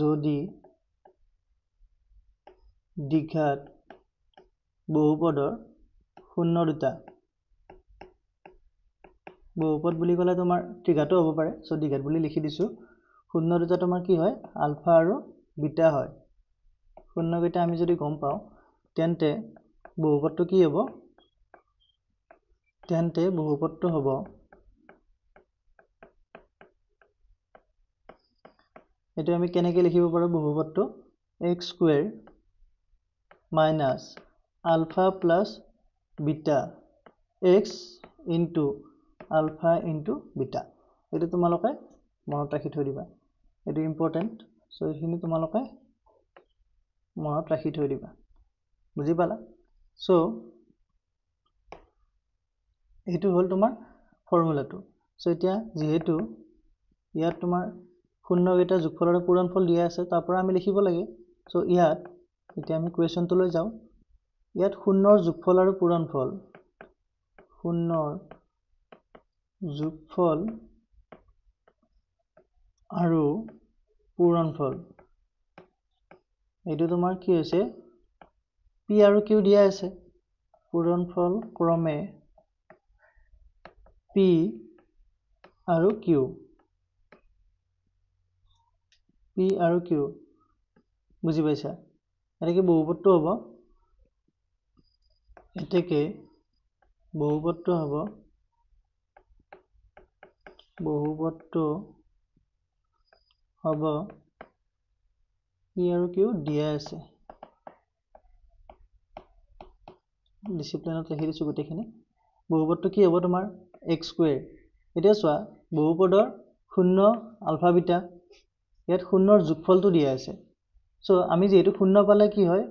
যদি দ্বিঘাত বহুপদৰ শূন্য দুটা, বহুপদ বুলি ক'লে তোমাৰ ত্ৰিঘাতো হ'ব পাৰে, চ' দ্বিঘাত বুলি লিখি দিছোঁ, শূন্য দুটা তোমাৰ কি হয়, আলফা আৰু বিটা হয়। শূন্যকেইটা আমি যদি গম পাওঁ তেন্তে বহুপদটো কি হ'ব, তেন্তে বহুপদটো হ'ব এইটো আমি কেনেকৈ লিখিব পাৰোঁ, বহুপদটো x square minus alpha plus beta x into alpha into beta. এইটো তোমালোকে মনত ৰাখি থৈ দিবা, এইটো ইম্পৰ্টেণ্ট। চ' এইখিনি তোমালোকে মনত ৰাখি থৈ দিবা, বুজি পালা। চ' এইটো হ'ল তোমাৰ ফৰ্মুলাটো। চ' এতিয়া যিহেতু ইয়াত তোমাৰ শূন্যকেইটা যোগফল আৰু পূৰণফল দিয়া আছে, তাৰ পৰা আমি লিখিব লাগে। চ' ইয়াত এতিয়া আমি কুৱেশ্যনটোলৈ যাওঁ। ইয়াত শূন্যৰ যোগফল আৰু পূৰণফল, শূন্যৰ যোগফল আৰু পূৰণফল, এইটো তোমাৰ কি হৈছে, পি আৰু কিউ দিয়া আছে। পূৰণফল ক্ৰমে পি আৰু কিউ, পি আৰু কিউ, বুজি পাইছা। এতেকে বহুপদটো হ'ব, এতেকে বহুপদটো হ'ব, বহুপদটো হ'ব পি আৰু কিউ দিয়া আছে। ডিচিপ্লিনত লিখি দিছোঁ গোটেইখিনি। বহুপদটো কি হ'ব তোমাৰ x স্কুৱেৰ। এতিয়া চোৱা, বহুপদৰ শূন্য আলফা বিটা, ইয়াত শূন্যৰ যোগফলটো দিয়া আছে। চ' আমি যিহেতু শূন্য পালে কি হয়,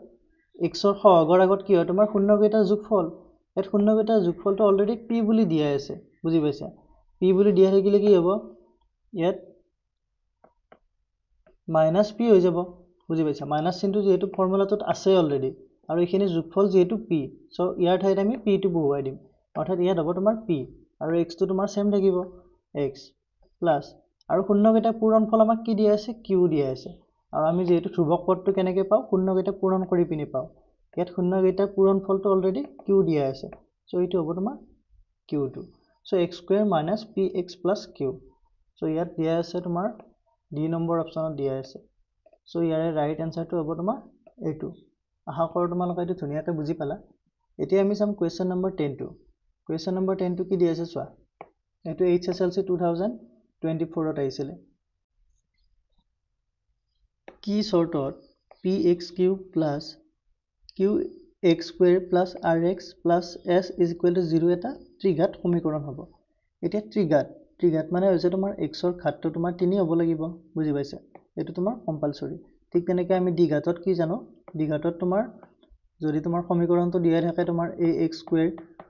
এক্সৰ সহগৰ আগত কি হয়, তোমাৰ শূন্যকেইটাৰ যোগফল। ইয়াত শূন্যকেইটাৰ যোগফলটো অলৰেডি পি বুলি দিয়া আছে, বুজি পাইছা। পি বুলি দিয়া থাকিলে কি হ'ব, ইয়াত মাইনাছ পি হৈ যাব, বুজি পাইছা। মাইনাছ চিনটো যিহেতু ফৰ্মুলাটোত আছে অলৰেডি, আৰু এইখিনি যোগফল যিহেতু পি, চ' ইয়াৰ ঠাইত আমি পিটো বহুৱাই দিম, অৰ্থাৎ ইয়াত হ'ব তোমাৰ পি আৰু এক্সটো তোমাৰ ছেম থাকিব এক্স প্লাছ, আৰু শূন্যকেইটা পূৰণফল আমাক কি দিয়া আছে, কিউ দিয়া আছে। আৰু আমি যিহেতু ধ্ৰুৱক পদটো কেনেকৈ পাওঁ, শূন্যকেইটা পূৰণ কৰি পিনি পাওঁ। ইয়াত শূন্যকেইটাৰ পূৰণফলটো অলৰেডি কিউ দিয়া আছে, চ' এইটো হ'ব তোমাৰ কিউটো। So' x square minus p x plus q. So' ইয়াত দিয়া আছে তোমাৰ ডি নম্বৰ অপশ্যনত দিয়া আছে। চ' ইয়াৰে ৰাইট এনচাৰটো হ'ব তোমাৰ এইটো। আশা কৰোঁ তোমালোকে এইটো ধুনীয়াকৈ বুজি পালা। এতিয়া আমি চাম কুৱেশ্যন নম্বৰ 10টো। কুৱেশ্যন নম্বৰ 10টো কি দি আছে চোৱা, এইটো HSLC 2024ত আহিছিলে। কি চৰ্তত p x q plus q x square plus r x plus s is equal to 0 এটা ত্ৰিঘাত সমীকৰণ হ'ব। এতিয়া ত্ৰিঘাত মানে হৈছে তোমাৰ এক্সৰ ঘাতটো তোমাৰ 3 হ'ব লাগিব, বুজি পাইছা। এইটো তোমাৰ কম্পালচৰি। ঠিক তেনেকৈ আমি দ্বিঘাতত কি জানো দ্বিঘাতত তোমাৰ যদি তোমাৰ সমীকৰণটো দিয়া থাকে তোমাৰ ax²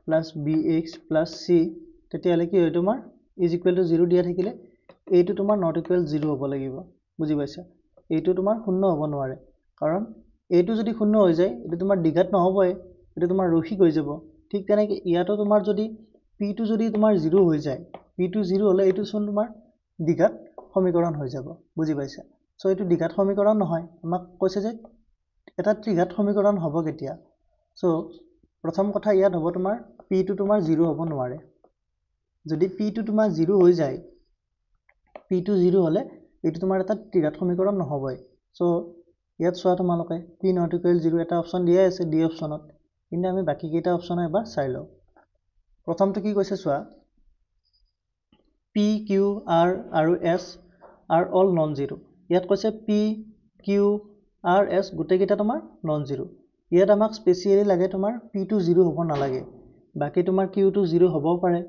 + bx + c তেতিয়াহ'লে কি হয় তোমাৰ = 0 দিয়া থাকিলে এইটো তোমাৰ not equal 0 হ'ব লাগিব বুজি পাইছা এইটো তোমাৰ শূন্য হ'ব নোৱাৰে কাৰণ এইটো যদি শূন্য হৈ যায় এইটো তোমাৰ দ্বিঘাত নহবই এইটো তোমাৰ ৰৈখিক হৈ যাব ঠিক তেনেকৈ ইয়াতো তোমাৰ যদি p2 যদি তোমাৰ 0 হৈ যায় p2 0 হলে এইটো চোন তোমাৰ দ্বিঘাত সমীকৰণ হৈ যাব বুজি পাইছা সো এইটো দ্বিঘাত সমীকৰণ নহয় আমাক কৈছে যে এটা ত্ৰিঘাত সমীকৰণ হ'ব কেতিয়া সো প্ৰথম কথা ইয়াত হ'ব তোমাৰ p2 তোমাৰ 0 হ'ব নোৱাৰে যদি p2 তোমাৰ 0 হৈ যায় p2 0 হলে এইটো তোমাৰ এটা ত্ৰিঘাত সমীকৰণ নহবই সো ইয়াত চোৱা তোমালোকে p not equal 0 এটা অপচন দিয়া আছে ডি অপচনত কিন্তু আমি বাকি কেইটা অপচন এবাৰ চাই লওঁ প্ৰথমটো কি কৈছে চোৱা p q r আৰু s are all non zero ইয়াত কৈছে p q r s গোটেই কেইটা তোমাৰ non zero ইয়াত আমাক স্পেশালি লাগে তোমাৰ p2 0 হ'ব নালাগে বাকি তোমাৰ q2 0 হ'ব পাৰে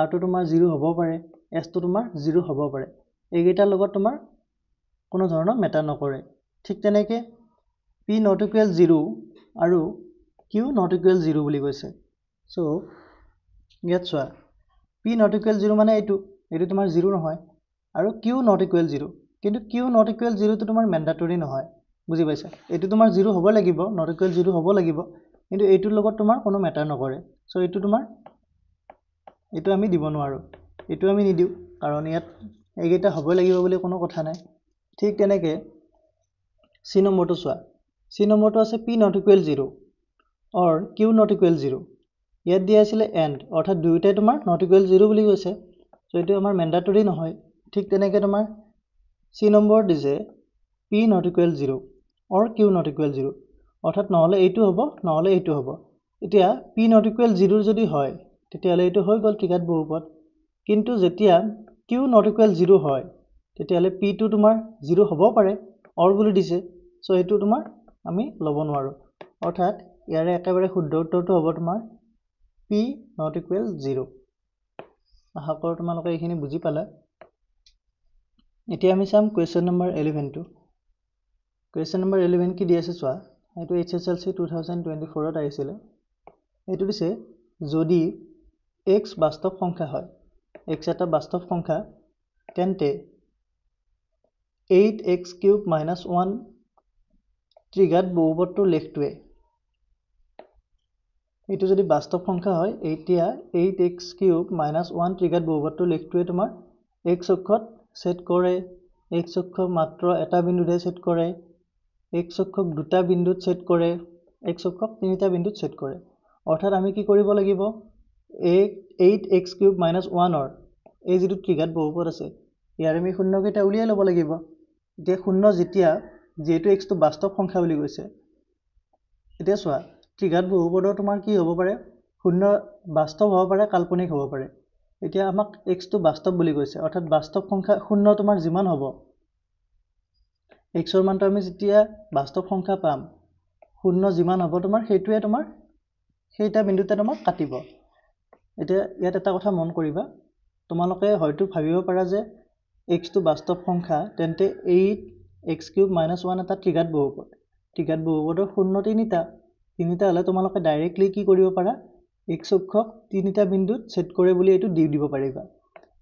r2 তোমাৰ 0 হ'ব পাৰে s2 তোমাৰ 0 হ'ব পাৰে এই কেইটাৰ লগত তোমাৰ কোনো ধৰণৰ মেটাৰ নকৰে ঠিক তেনেকৈ p not equal 0 আৰু q not equal 0 বুলি কৈছে সো ইয়াত চোৱা p not equal 0 মানে এইটো তোমাৰ 0 নহয় আৰু q not equal 0 কিন্তু q not equal 0 টো তোমাৰ ম্যান্ডেটৰি নহয় বুজি পাইছা এইটো তোমাৰ 0 হ'ব লাগিব not equal 0 হ'ব লাগিব কিন্তু এইটোৰ লগত তোমাৰ কোনো মেটাৰ নকৰে সো এইটো তোমাৰ এইটো আমি দিব নোৱাৰো এইটো আমি নিদিও কাৰণ ইয়াত এইকেইটা হ'ব লাগিব বুলি কোনো কথা নাই ঠিক তেনেকৈ সি নম্বৰটো চোৱা সি নম্বৰটো আছে p not equal 0 or q not equal 0 ইয়াত দিয়া আছিল and অৰ্থাৎ দুইটাই তোমাৰ not equal 0 বুলি কৈছে সো এইটো আমাৰ ম্যান্ডেটৰি নহয় ঠিক তেনেকৈ তোমাৰ সি নম্বৰ দিছে p not equal 0 or q not equal 0 অৰ্থাৎ নহলে এইটো হ'ব নহলে এইটো হ'ব এতিয়া p not equal 0 যদি হয় তেতিয়াহলে এইটো হৈ গল ত্ৰিঘাত বহুপদ কিন্তু যেতিয়া q not equal 0 হয় তেতিয়াহলে p2 তোমাৰ 0 হ'ব পাৰে or বুলি দিছে সো এইটো তোমাৰ আমি লব নোৱাৰো অৰ্থাৎ ইয়াৰে একেবাৰে শুদ্ধ উত্তৰটো হ'ব তোমাৰ p not equal 0 আশা কৰো তোমালোকে এইখিনি বুজি পালা এতিয়া আমি চাম কোৱেশ্চন নম্বৰ 11 টো কোৱেশ্চন নম্বৰ 11 কি দি আছে চোৱা এইটো HSLC 2024 ত আহিছিল এইটো দিছে যদি x বাস্তৱ সংখ্যা হয় x এটা বাস্তৱ সংখ্যা তেন্তে 8x³ - 1 ত্ৰিঘাত বহুপদটোৰ লেখটোৱে এইটো যদি বাস্তৱ সংখ্যা হয় এতিয়া 8x³ - 1 ত্ৰিঘাত বহুপদটোৰ লেখটোৱে তোমাৰ x অক্ষত সেট কৰে x অক্ষ মাত্ৰ এটা বিন্দুতে সেট কৰে x অক্ষক দুটা বিন্দুত সেট কৰে x অক্ষক তিনিটা বিন্দুত সেট কৰে অৰ্থাৎ আমি কি কৰিব লাগিব 8x³ - 1 ৰ এই যেটো ত্ৰিঘাত বহুপদ আছে ইয়াৰ আমি শূন্য কেইটা উলিয়াই ল'ব লাগিব এতিয়া শূন্য যেতিয়া যেটো x টো বাস্তৱ সংখ্যা বুলি কৈছে এতিয়া চোৱা ত্ৰিঘাত বহুপদৰ তোমাৰ কি হ'ব পাৰে শূন্য বাস্তৱ হ'ব পাৰে কাল্পনিক হ'ব পাৰে এতিয়া আমাক x টো বাস্তৱ বুলি কৈছে অৰ্থাৎ বাস্তৱ সংখ্যা শূন্য তোমাৰ যিমান হ'ব x ৰ মানটো আমি যেতিয়া বাস্তৱ সংখ্যা পাম শূন্য যিমান হ'ব তোমাৰ সেইটোৱে তোমাৰ সেইটা বিন্দুতে তোমাৰ কাটিব এতিয়া ইয়াত এটা কথা মন কৰিবা তোমালোকে হয়তো ভাবিব পাৰা যে x টো বাস্তৱ সংখ্যা তেন্তে 8x³ - 1 এটা ত্ৰিঘাত বহুপদৰ শূন্য তিনিটা হলে তোমালোকে ডাইৰেক্টলি কি কৰিব পাৰা x অক্ষক তিনিটা বিন্দুত সেট কৰে বুলি এইটো দি দিব পাৰিবা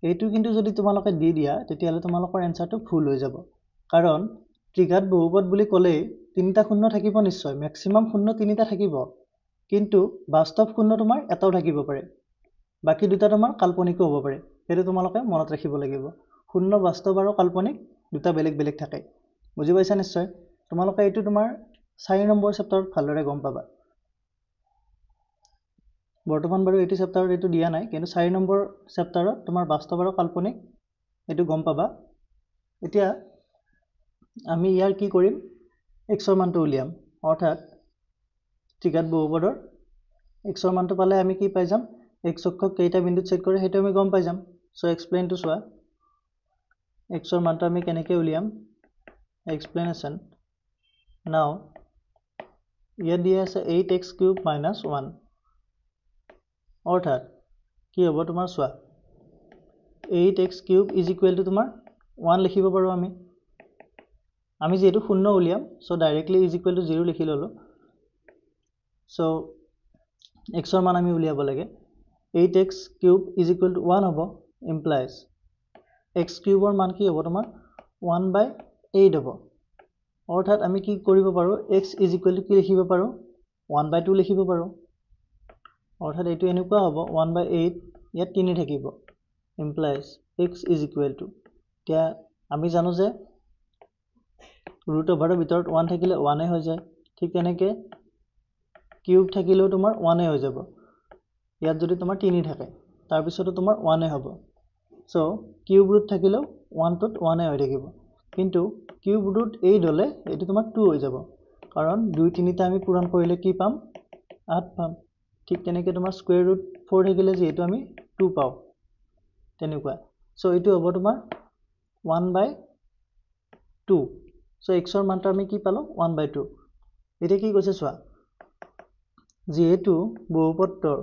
এইটো কিন্তু যদি তোমালোকে দি দিয়া তেতিয়াহলে তোমালোকৰ এনসাৰটো ভুল হৈ যাব কাৰণ ত্ৰিঘাত বহুপদ বুলি ক'লে তিনিটা শূন্য থাকিব নিশ্চয় ম্যাক্সিমাম শূন্য তিনিটা থাকিব কিন্তু বাস্তৱ শূন্য তোমাৰ এটাও থাকিব পাৰে বাকি দুটা তোমাৰ কাল্পনিকও হ'ব পাৰে সেইটো তোমালোকে মনত ৰাখিব লাগিব শূন্য বাস্তৱ আৰু কাল্পনিক দুটা বেলেগ বেলেগ থাকে বুজি পাইছা নিশ্চয় তোমালোকে এইটো তোমাৰ 4 নম্বৰ চেপ্টাৰত ভালদৰে গম পাবা বৰ্তমান বাৰু এইটো চেপ্টাৰত এইটো দিয়া নাই কিন্তু 4 নম্বৰ চেপ্টাৰত তোমাৰ বাস্তৱ আৰু কাল্পনিক এইটো গম পাবা এতিয়া আমি ইয়াৰ কি কৰিম x ৰ মানটো উলিয়াম অৰ্থাৎ ত্ৰিঘাত বহুপদৰ x ৰ মানটো পালে আমি কি পাই যাম x অক্ষক কেইটা বিন্দুত সেট কৰে হেতু আমি গম পাই যাম সো এক্সপ্লেইন টু চোৱা x ৰ মানটো আমি কেনেকৈ উলিয়াম এক্সপ্লেনেশন নাও ইয়াত দিয়া আছে 8x³ - 1 অৰ্থাৎ কি হ'ব তোমাৰ চোৱা 8x³ = তোমাৰ 1 লিখিব পাৰো আমি আমি যেহেতু শূন্য উলিয়াম so directly is equal to 0 লিখি ললো সো x ৰ মান আমি উলিয়াব লাগে 8x cube is equal two 1 হ'ব ইমপ্লাইজ x কিউবৰ মান কি হ'ব তোমাৰ 1/8 হ'ব অৰ্থাৎ আমি কি কৰিব পাৰো x ইজ ইকুৱেল টু কি লিখিব পাৰো 1/2 লিখিব পাৰো অৰ্থাৎ এইটো এনেকুৱা হ'ব 1/8 ইয়াত 3 থাকিব implies x is equal to এতিয়া আমি জানো যে ৰুট ওভাৰৰ ভিতৰত 1 থাকিলে 1 হৈ যায় ঠিক তেনেকৈ কিউব থাকিলেও তোমাৰ 1 হৈ যাব ইয়াত যদি তোমাৰ 3 থাকে তাৰ পিছতো তোমাৰ 1 হ'ব সো কিউব ৰুট থাকিলেও 1 টোত 1 হৈ থাকিব কিন্তু কিউব ৰুট 8 হলে এটো তোমাৰ 2 হৈ যাব কাৰণ 2 3 টা আমি পূৰণ কৰিলে কি পাম 8 পাম ঠিক তেনেকৈ তোমাৰ স্কয়াৰ ৰুট 4 থাকিলে যেহেতু আমি 2 পাও তেনেকুৱা সো এটো হ'ব তোমাৰ 1/2 সো x ৰ মানটো আমি কি পালো 1/2 এটা কি কৈছে চোৱা যেহেতু বহুপদৰ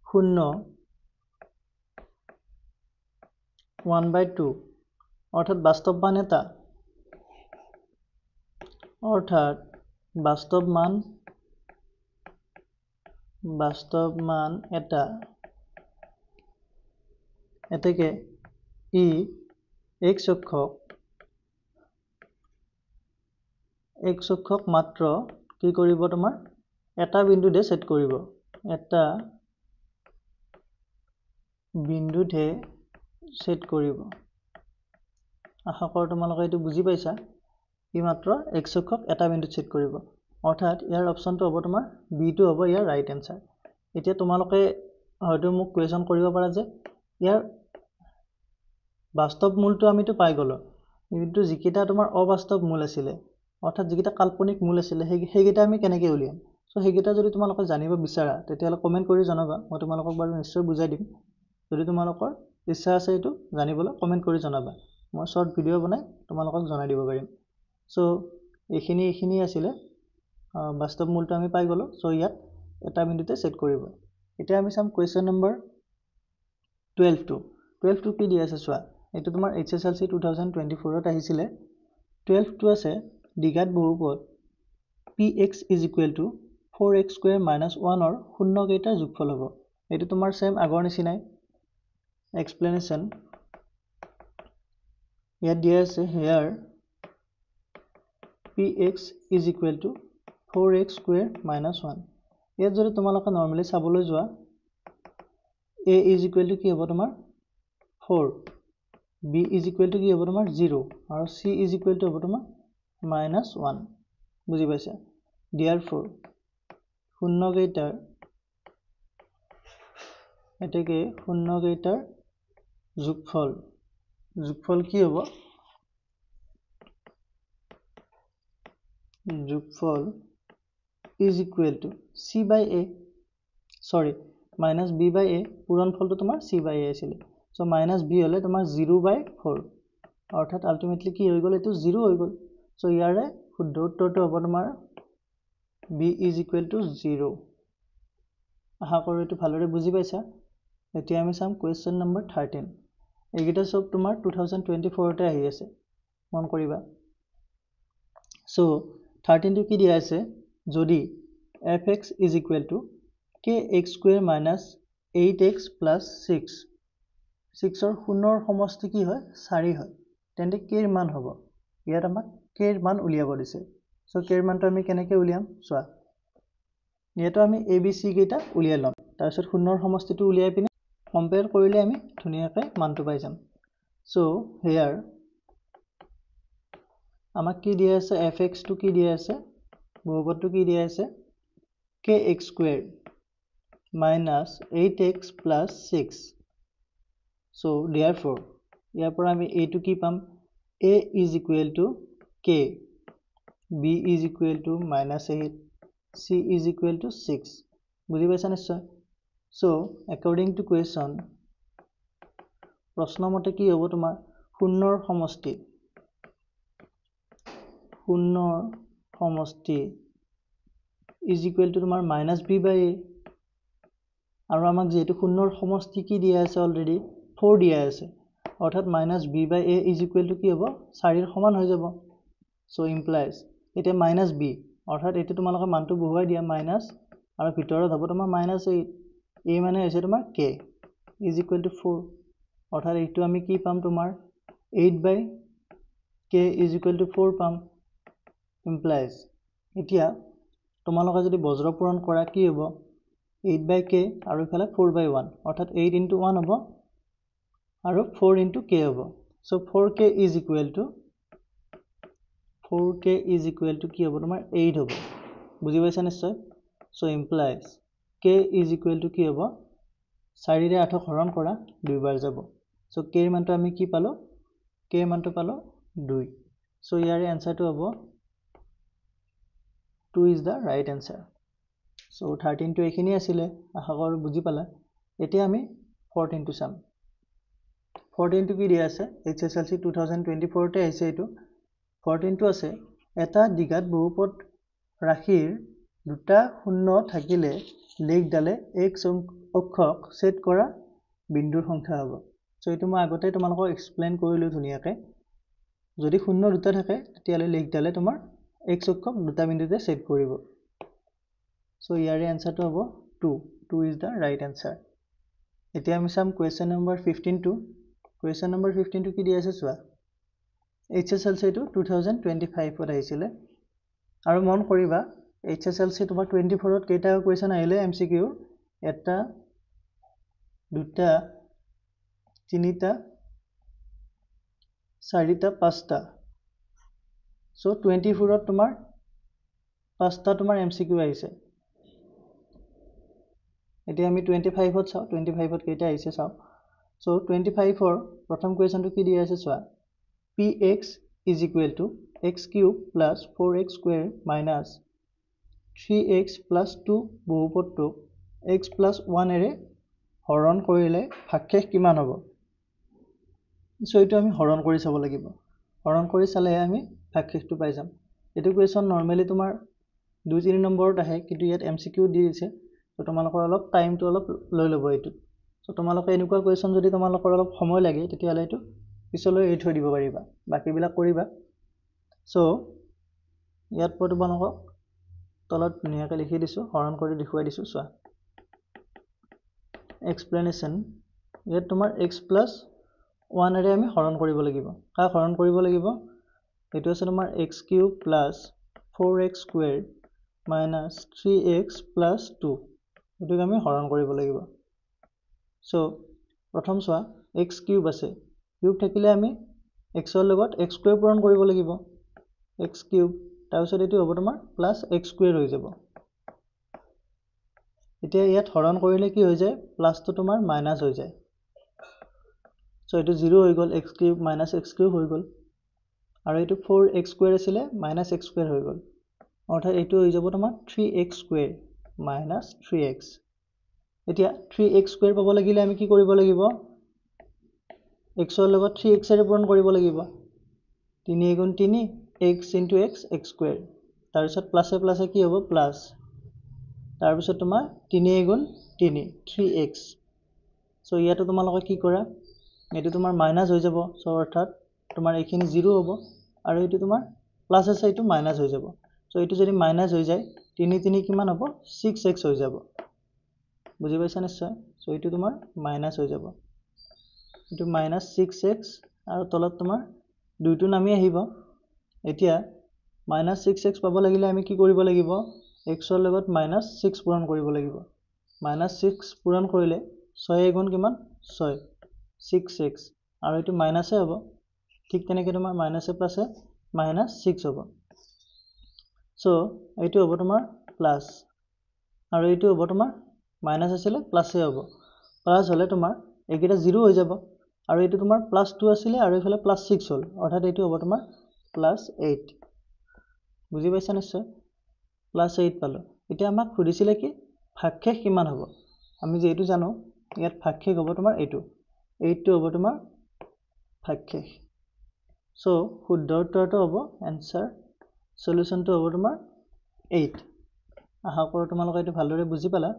শূন্য 1/2 অৰ্থাৎ বাস্তৱ মান এটা এতেকে ই x অক্ষক মাত্ৰ কি কৰিব তোমাৰ এটা বিন্দুতে সেট কৰিব এটা বিন্দুতে সেট কৰিব আশা কৰো তোমালোকে এটো বুজি পাইছা ই মাত্ৰ x অক্ষক এটা বিন্দুত সেট কৰিব অৰ্থাৎ ইয়াৰ অপচনটো হ'ব তোমাৰ বি টো হ'ব ইয়াৰ ৰাইট আনসাৰ এতিয়া তোমালোকে হয়তো মোক কোৱেশ্চন কৰিব পাৰা যে ইয়াৰ বাস্তৱ মূলটো আমিটো পাই গলো কিন্তু যিকিটা তোমাৰ অবাস্তৱ মূল আছিল অৰ্থাৎ যিকিটা কাল্পনিক মূল আছিল সেইকিটা আমি কেনেকৈ উলিয়াম সো সেইকিটা যদি তোমালোকে জানিব বিচাৰা তেতিয়ালে কমেন্ট কৰি জনাবা মই তোমালোকক বাৰু নিশ্চয় বুজাই দিম যদি তোমালোকৰ ইচ্ছা আছে এটো জানিবলৈ কমেন্ট কৰি জনাবা মই শৰ্ট ভিডিও বনাই তোমালোকক জনাই দিব পাৰিম সো এইখিনি আছিল বাস্তৱ মূলটো আমি পাই গলো সো ইয়াত এটা বিন্দুতে সেট কৰিব এতিয়া আমি চাম কোৱেশ্চন নম্বৰ 12 টো কি দি আছে চোৱা এটো তোমাৰ HSLC 2024 ত আহিছিল 12 টো আছে দ্বিঘাত বহুপদ px = 4x² - 1 ৰ শূন্য কেইটাৰ যোগফল হ'ব এটো তোমাৰ সেম আগৰ নিচিনাই explanation ইয়াত দিয়া আছে here px = 4x² - 1 ইয়াত যদি তোমালোকে নৰমালি চাবলৈ যোৱা a = কি হ'ব তোমাৰ 4 b = কি হ'ব তোমাৰ 0 আৰু c = হ'ব তোমাৰ -1 বুজি পাইছা therefore শূন্য কেইটাৰ এতেকে শূন্য কেইটাৰ যোগফল কি হ'ব যোগফল = c/a sorry -b/a পূৰণফলটো তোমাৰ c/a আছিল সো -b হলে তোমাৰ 0/4 অৰ্থাৎ আলটিমেটলি কি হৈ গল এটো 0 হৈ গল সো ইয়াৰে শুদ্ধ উত্তৰটো হ'ব তোমাৰ b = 0 আশা কৰো এটো ভালদৰে বুজি পাইছা এতিয়া আমি চাম কোৱেশ্চন নম্বৰ 13 এইগিটা সব তোমাৰ 2024 তে আহি আছে মন কৰিবা সো 13 টো কি দিয়া আছে যদি fx = kx² - 8x + 6 6 ৰ শূন্যৰ সমষ্টি কি হয় 4 হয় তেন্তে k ৰ মান হ'ব ইয়াত আমাক k ৰ মান উলিয়াব দিছে সো k ৰ মানটো আমি কেনেকৈ উলিয়াম চোৱা ইয়াতো আমি a b c কেইটা উলিয়াই লম তাৰ পিছত শূন্যৰ সমষ্টিটো উলিয়াই পিনে কম্পেয়াৰ কৰিলে আমি ধুনীয়াকৈ মানটো পাই যাম সো here আমাক কি দিয়া আছে fx টো কি দিয়া আছে বহুপদটো কি দিয়া আছে kx² - 8x + 6 so therefore ইয়াৰ পৰা আমি a টো কি পাম a = k b = -8 c = 6 বুজি পাইছা নিশ্চয় so according to question প্ৰশ্ন মতে কি হ'ব তোমাৰ শূন্যৰ সমষ্টি = তোমাৰ -b/a আৰু আমাক যেহেতু শূন্যৰ সমষ্টি কি দিয়া আছে অলৰেডি 4 দিয়া আছে অৰ্থাৎ -b/a = কি হ'ব 4 ৰ সমান হৈ যাব সো ইমপ্লাইজ এতিয়া -b অৰ্থাৎ এইটো তোমালোকে মানটো বহুৱাই দিয়া মাইনাস আৰু ভিতৰত হ'ব তোমাৰ -8 a মানে হৈছে তোমাৰ k = 4 অৰ্থাৎ এইটো আমি কি পাম তোমাৰ 8/k = 4 পাম ইমপ্লাইজ এতিয়া তোমালোকে যদি বজ্ৰ পূৰণ কৰা কি হ'ব 8/k আৰু ইফালে 4/1 অৰ্থাৎ 8 * 1 হ'ব আৰু 4 * k হ'ব সো 4k = কি হ'ব তোমাৰ 8 হ'ব বুজি পাইছা নিশ্চয় সো ইমপ্লাইজ k = কি হ'ব 4 ৰে 8 হৰণ কৰা দুইবাৰ যাব সো k ৰ মানটো আমি কি পালো k ৰ মানটো পালো 2 সো ইয়াৰে আনসাৰটো হ'ব 2 is the right answer so 13 টো এইখিনি আছিল আশা কৰো বুজি পালা এতিয়া আমি 14 টো চাম 14 টো কি দিয়া আছে HSLC 2024 তে আহিছে এটো 14 টো আছে এটা দ্বিঘাত বহুপদ ৰাশিৰ দুটা শূন্য থাকিলে লেখডালে x অক্ষক ছেদ কৰা বিন্দুৰ সংখ্যা হ'ব সো এটো মই আগতে তোমালোকক এক্সপ্লেইন কৰিলো ধুনিয়াকে যদি শূন্য দুটা থাকে তেতিয়ালে লেখডালে তোমাৰ x অক্ষক দুটা বিন্দুতে ছেদ কৰিব সো ইয়াৰে আনসাৰটো হ'ব 2 is the right answer এতিয়া আমি চাম কোৱেশ্চন নম্বৰ 15 টো কোৱেশ্চন নম্বৰ 15 টো কি দিয়া আছে চোৱা HSLC টো 2025 ত আহিছিলে আৰু মন কৰিবা HSLC তোমাৰ 24 ত কেইটা কোৱেশ্চন আহিলে MCQ এটা দুটা তিনিটা চাৰিটা পাঁচটা সো 24 ত তোমাৰ পাঁচটা তোমাৰ MCQ আহিছে এতিয়া আমি 25 ত চাও 25 ত কেইটা আহিছে চাও সো 25 ৰ প্ৰথম কোৱেশ্চনটো কি দিয়া আছে চোৱা px = x³ + 4x² - 3x + 2 বহুপদটোক x + 1 এৰে হৰণ কৰিলে ভাগশেষ কিমান হ'ব সো এইটো আমি হৰণ কৰি চাব লাগিব হৰণ কৰি চালে আমি ভাগশেষটো পাই যাম এটো কোৱেশ্চন নৰমালি তোমাৰ 2-3 নম্বৰত আহে কিন্তু ইয়াত MCQ দি দিছে তো তোমালোকৰ অলপ টাইমটো অলপ লৈ ল'ব এইটো সো তোমালোকে এনেকুৱা কোৱেশ্চন যদি তোমালোকৰ অলপ সময় লাগে তেতিয়ালে এইটো পিছলৈ এৰি থৈ দিব পাৰিবা বাকিবিলাক কৰিবা সো ইয়াত মই তোমালোকক তলত ধুনিয়াকৈ লিখি দিছো হৰণ কৰি দেখুৱাই দিছো চোৱা এক্সপ্লেনেশ্যন ইয়াত তোমাৰ x + 1 এৰে আমি হৰণ কৰিব লাগিব কাক হৰণ কৰিব লাগিব এটো আছে তোমাৰ x³ + 4x² - 3x + 2 এটোক আমি হৰণ কৰিব লাগিব সো প্ৰথম চোৱা x³ আছে কিউব থাকিলে আমি x ৰ লগত x² পূৰণ কৰিব লাগিব x³ তাৰ পিছত এটো হ'ব তোমাৰ +x² হৈ যাব এতিয়া ইয়াত হৰণ কৰিলে কি হৈ যায় প্লাসটো তোমাৰ মাইনাস হৈ যায় সো এটো 0 হৈ গল x³ - x³ হৈ গল আৰু এটো 4x² আছিল -x² হৈ গল অৰ্থাৎ এটো হৈ যাব তোমাৰ 3x² - 3x এতিয়া 3x² পাব লাগিলে আমি কি কৰিব লাগিব x ৰ লগত 3x এৰে পূৰণ কৰিব লাগিব 3 × 3 x * x x² তাৰ পিছত প্লাসে প্লাসে কি হ'ব প্লাস তাৰ পিছত তোমাৰ 3 × 3 3x সো ইয়াটো তোমালোকে কি কৰা এটো তোমাৰ মাইনাস হৈ যাব সো অৰ্থাৎ তোমাৰ এইখিনি 0 হ'ব আৰু এটো তোমাৰ প্লাস আছে এটো মাইনাস হৈ যাব সো এটো যদি মাইনাস হৈ যায় 3 3 কিমান হ'ব 6x হৈ যাব বুজি পাইছা নিশ্চয় সো এটো তোমাৰ মাইনাস হৈ যাব এটো -6x আৰু তলত তোমাৰ 2 টো নামি আহিব এতিয়া -6x পাব লাগিলে আমি কি কৰিব লাগিব x ৰ লগত -6 পূৰণ কৰিব লাগিব -6 পূৰণ কৰিলে 6 গুণ কিমান 6 6x আৰু এটো মাইনাসে হ'ব ঠিক তেনেকৈ তোমাৰ মাইনাসে প্লাসে -6 হ'ব সো এইটো হ'ব তোমাৰ প্লাস আৰু এইটো হ'ব তোমাৰ মাইনাস আছিল প্লাসে হ'ব প্লাস হলে তোমাৰ এইকেইটা 0 হৈ যাব আৰু এইটো তোমাৰ +2 আছিল আৰু ইফালে +6 হ'ল অৰ্থাৎ এইটো হ'ব তোমাৰ +8 বুজি পাইছা নিশ্চয় +8 পালো এতিয়া আমাক সুধিছিলে কি ভাগশেষ কিমান হ'ব আমি যে এইটো জানো ইয়াত ভাগশেষ হ'ব তোমাৰ এইটো 8 টো হ'ব তোমাৰ ভাগশেষ সো শুদ্ধ উত্তৰটো হ'ব आंसर সলিউশনটো হ'ব তোমাৰ 8 আশা কৰো তোমালোকে এইটো ভালদৰে বুজি পালা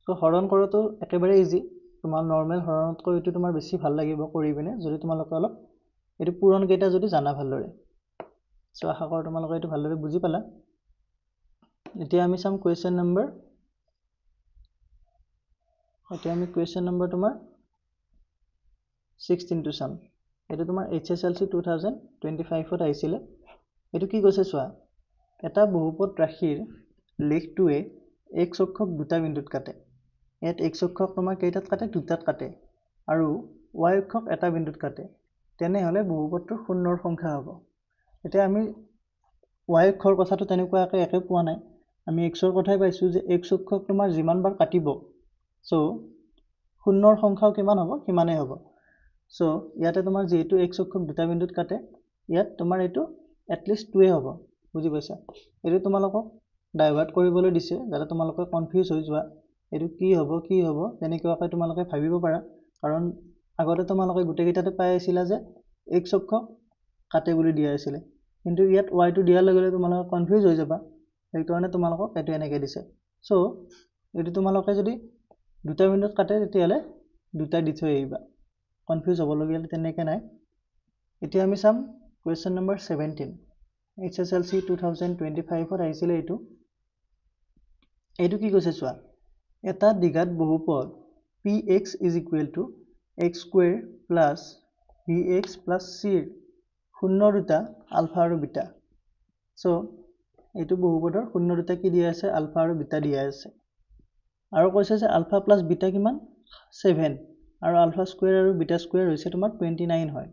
সো হৰণ কৰাটো একেবাৰে ইজি তোমাৰ নৰ্মেল হৰণতকৈ এইটো তোমাৰ বেছি ভাল লাগিব কৰি পিনে যদি তোমালোকে অলপ এইটো পূৰণ কেইটা যদি জানা ভালদৰে সো আশা কৰোঁ তোমালোকে এইটো ভালদৰে বুজি পালা এতিয়া আমি চাম কোৱেশ্চন নম্বৰ তোমাৰ 16 টো চাম এটো তোমাৰ HSLC 2025 ত আহিছিলে এটো কি কৈছে চোৱা এটা বহুপদ ৰাশিৰ লেখটোৱে x অক্ষক দুটা বিন্দুত কাটে ইয়াত x অক্ষক তোমাৰ কেইটাত কাটে দুটাত কাটে আৰু y অক্ষক এটা বিন্দুত কাটে তেনেহলে বহুপদটোৰ শূন্যৰ সংখ্যা হ'ব এতিয়া আমি y অক্ষৰ কথাটো তেনেকুৱাকৈ একে পোৱা নাই আমি x ৰ কথাই পাইছো যে x অক্ষক তোমাৰ যিমান বাৰ কাটিব সো শূন্যৰ সংখ্যাও কিমান হ'ব কিমানে হ'ব সো ইয়াতে তোমাৰ যেহেতু x অক্ষক দুটা বিন্দুত কাটে ইয়াত তোমাৰ এটো এটলিষ্ট 2 হ'ব বুজি পাইছা এটো তোমালোকক ডাইভাৰ্ট কৰিবলৈ দিছে যাতে তোমালোকে কনফিউজ হৈ যোৱা এটো কি হ'ব তেনেকুৱাকৈ তোমালোকে ভাবিব পাৰা কাৰণ আগতে তোমালোকে গুটেকেইটাতে পাই আছিলা যে x অক্ষক কাটে বুলি দিয়া আছিল কিন্তু ইয়াত y টো দিয়াৰ লগে লগে তোমালোকে কনফিউজ হৈ যাবা এই কাৰণে তোমালোকক এটো এনেকৈ দিছে সো এটো তোমালোকে যদি দুটা বিন্দুত কাটে তেতিয়ালে দুটা দি থৈ আহিবা কনফিউজ হ'ব লগিয়া তেনেকৈ নাই এতিয়া আমি চাম কোৱেশ্চন নম্বৰ 17 HSLC 2025 ত আহিছিলে এটো কি কৈছে চোৱা এটা দ্বিঘাত বহুপদ px x square plus bx plus c শূন্য দুটা আলফা আৰু বিটা সো এটো বহুপদৰ শূন্য দুটা কি দিয়া আছে আলফা আৰু বিটা দিয়া আছে আৰু কৈছে যে আলফা প্লাস বিটা কিমান 7 আৰু আলফা স্কয়াৰ আৰু বিটা স্কয়াৰ হৈছে তোমাৰ 29 হয়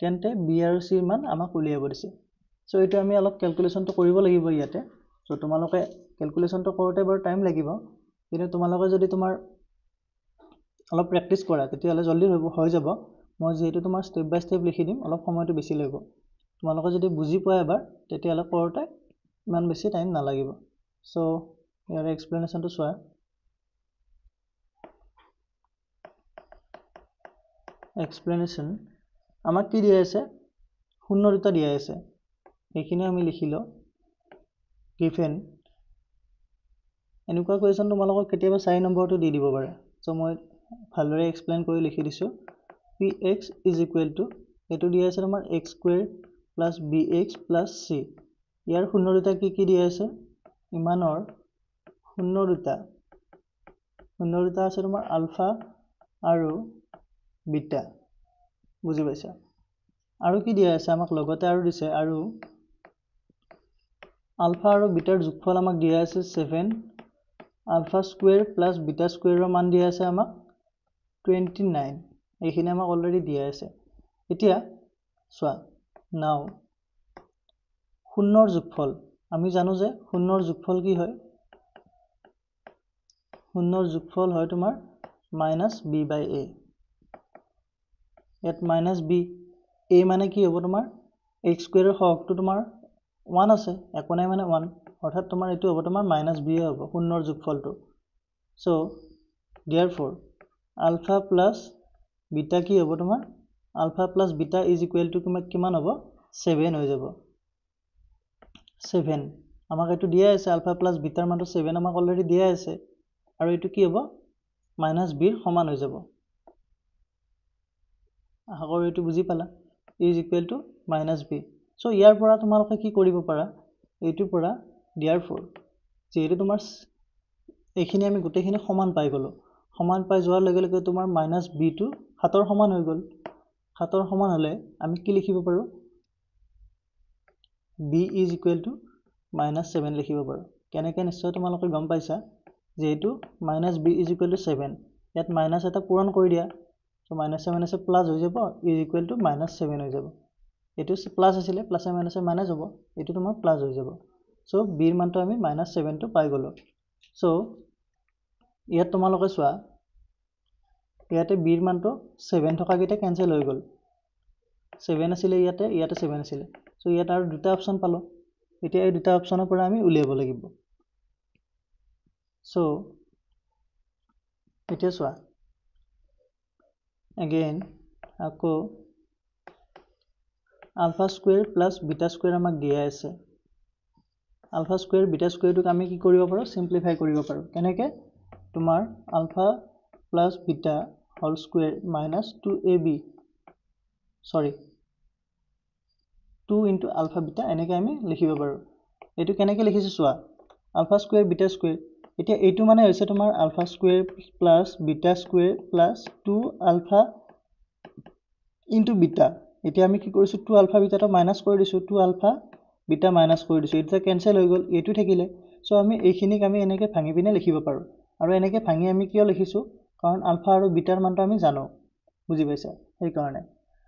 তেন্তে b আৰু c ৰ মান আমাক উলিয়াব দিছে সো এটো আমি অলপ ক্যালকুলেশনটো কৰিব লাগিব ইয়াতে সো তোমালোকে ক্যালকুলেশনটো কৰোতে বৰ টাইম লাগিব কিন্তু তোমালোকে যদি তোমাৰ অলপ প্ৰেক্টিস কৰা তেতিয়ালে জলদি হৈ যাব মই যেহেতু তোমাৰ স্টেপ বাই স্টেপ লিখি দিম অলপ সময়টো বেছি লাগিব তোমালোকে যদি বুজি পোৱা এবাৰ তেতিয়ালে কৰোতে ইমান বেছি টাইম নালাগিব সো ইয়াৰ এক্সপ্লেনেশনটো চোৱা এক্সপ্লেনেশন আমাক কি দিয়া আছে শূন্য দুটা দিয়া আছে এইখিনি আমি লিখিলো গিভেন এনেকুৱা কোৱেশ্চন তোমালোকক কেতিয়াবা 4 নম্বৰটো দি দিব পাৰে সো মই ভালদৰে এক্সপ্লেইন কৰি লিখি দিছো px এটো দিয়া আছে তোমাৰ x square plus bx plus c ইয়াৰ শূন্য দুটা কি দিয়া আছে ইমানৰ শূন্য দুটা আছে তোমাৰ আলফা আৰু বিটা বুজি পাইছা আৰু কি দিয়া আছে আমাক লগতে আৰু দিছে আৰু আলফা আৰু বিটাৰ যোগফল আমাক দিয়া আছে 7 আলফা স্কয়াৰ প্লাস বিটা স্কয়াৰৰ মান দিয়া আছে আমাক 29 এইখিনি আমাক অলৰেডি দিয়া আছে এতিয়া চোৱা নাও শূন্যৰ যোগফল আমি জানো যে শূন্যৰ যোগফল কি হয় শূন্যৰ যোগফল হয় তোমাৰ -b/a ইয়াত -b a মানে কি হ'ব তোমাৰ x স্কয়াৰৰ হৰটো তোমাৰ 1 আছে একো নাই মানে 1 অৰ্থাৎ তোমাৰ এটো হ'ব তোমাৰ -b হ'ব শূন্যৰ যোগফলটো so therefore alpha plus beta কি হ'ব তোমাৰ alpha plus beta is equal to কিমান হ'ব 7 হৈ যাব 7 আমাক এটো দিয়া আছে alpha plus beta ৰ মানটো 7 আমাক অলৰেডি দিয়া আছে আৰু এটো কি হ'ব -b ৰ সমান হৈ যাব আশা কৰো এটো বুজি পালা is equal to -b so ইয়াৰ পৰা তোমালোকে কি কৰিব পাৰা এইটোৰ পৰা therefore যেহেতু তোমাৰ এইখিনি আমি গোটেইখিনি সমান পাই গলো সমান পাই যোৱাৰ লগে লগে তোমাৰ -b টো 7 ৰ সমান হৈ গল 7 ৰ সমান হলে আমি কি লিখিব পাৰো b is equal to -7 লিখিব পাৰো কেনেকৈ নিশ্চয় তোমালোকে গম পাইছা যেহেতু -b is equal to 7 ইয়াত মাইনাস এটা পূৰণ কৰি দিয়া সো -7 প্লাস হৈ যাব is equal to -7 হৈ যাব এটো প্লাস আছিল প্লাসে মাইনাসে মাইনাস হ'ব এটো তোমাৰ প্লাস হৈ যাব সো b ৰ মানটো আমি -7 টো পাই গলো সো ইয়াত তোমালোকে চোৱা ইয়াতে b ৰ মানটো 7 থকা গিটা ক্যান্সেল হৈ গল 7 আছিল ইয়াতে 7 আছিল সো ইয়াত আৰু দুটা অপচন পালো এতিয়া এই দুটা অপচনৰ পৰা আমি উলিয়াব লাগিব সো এতিয়া চোৱা again আকৌ alpha square plus beta square আমাক দিয়া আছে alpha square beta square টোক আমি কি কৰিব পাৰো সিম্পলিফাই কৰিব পাৰো কেনেকৈ তোমাৰ alpha plus beta whole square minus 2ab sorry 2 into ULFA beta এনেকৈ আমি লিখিব পাৰোঁ এইটো কেনেকৈ লিখিছোঁ চোৱা আলফা স্কুৱেৰ বিটা স্কুৱেৰ এতিয়া এইটো মানে হৈছে তোমাৰ alpha square plus beta square plus 2 alpha into beta এতিয়া আমি কি কৰিছোঁ 2 আলফা বিটাটো মাইনাছ কৰি দিছোঁ 2 আলফা বিটা মাইনাছ কৰি দিছোঁ এটা কেনসেল হৈ গ'ল এইটো থাকিলে সো আমি এইখিনিক আমি এনেকৈ ভাঙি পিনে লিখিব পাৰোঁ আৰু এনেকৈ ভাঙি আমি কিয় লিখিছোঁ কাৰণ আলফা আৰু বিটাৰ মানটো আমি জানো বুজি পাইছা সেই কাৰণে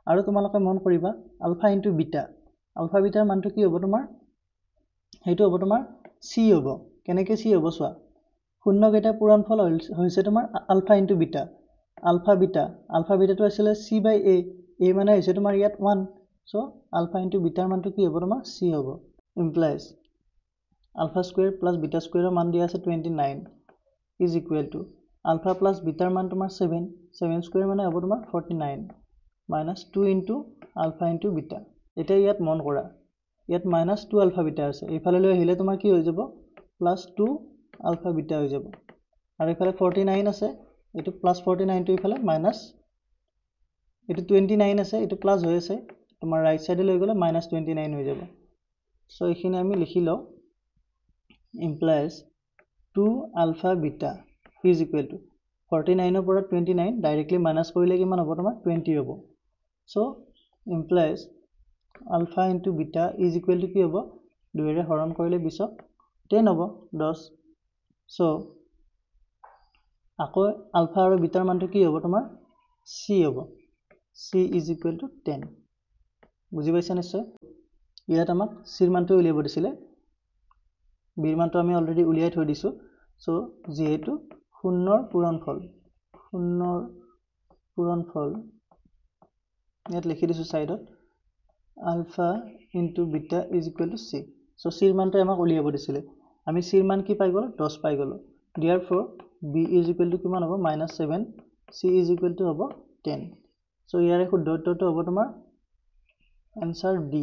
আৰু তোমালোকে মন কৰিবা আলফা ইনটু বিটা আলফা বিটাৰ মানটো কি হ'ব তোমাৰ সেইটো হ'ব তোমাৰ c হ'ব কেনেকৈ c হ'ব চোৱা শূন্য কেইটা পূৰণফল হৈছে তোমাৰ আলফা ইনটু বিটা আলফা বিটাটো আছিল c/a a মানে হৈছে তোমাৰ ইয়াত 1 সো আলফা ইনটু বিটাৰ মানটো কি হ'ব তোমাৰ c হ'ব implies alpha square plus beta স্কুৱেৰৰ মান দিয়া আছে 29 is equal to alpha plus বিটাৰ মান তোমাৰ 7 স্কুৱেৰ মানে হ'ব তোমাৰ 49 minus 2 into alpha into beta এতিয়া ইয়াত মন কৰা ইয়াত মাইনাছ 2 আলফা বিটা আছে এইফালে লৈ আহিলে তোমাৰ কি হৈ যাব প্লাছ 2 আলফা বিটা হৈ যাব আৰু এইফালে 49 আছে এইটো প্লাছ 49 টো এইফালে মাইনাছ এইটো 29 আছে এইটো প্লাছ হৈ আছে তোমাৰ ৰাইট সাইডে লৈ গলে মাইনাছ 29 হৈ যাব সো এইখিনি আমি লিখি লও implies 2 alpha beta is equal to 49 ৰ পৰা 29 ডাইৰেক্টলি মাইনাছ কৰিলে কিমান হ'ব তোমাৰ 20 হ'ব so implies alpha into beta is equal to কি হ'ব 2 ৰে হৰণ কৰিলে 20 10 হ'ব 10 সো আকৌ আলফা আৰু বিটাৰ মানটো কি হ'ব তোমাৰ c হ'ব c is equal to 10 বুজি পাইছা নিশ্চয় ইয়াত আমাক c ৰ মানটো উলিয়াব দিছিলে বিৰ মানটো আমি অলৰেডি উলিয়াই থৈ দিছো সো যেহেতু শূন্যৰ পূৰণফল ইয়াত লিখি দিছো সাইডত alpha into beta is equal to c so c ৰ মানটো আমাক উলিয়াব দিছিলে আমি c ৰ মান কি পাই গলো 10 পাই গলো therefore b is equal two কিমান হ'ব -7 c ইজ ইকুৱেল টু হ'ব 10 সো ইয়াৰে শুদ্ধ উত্তৰটো হ'ব তোমাৰ answer D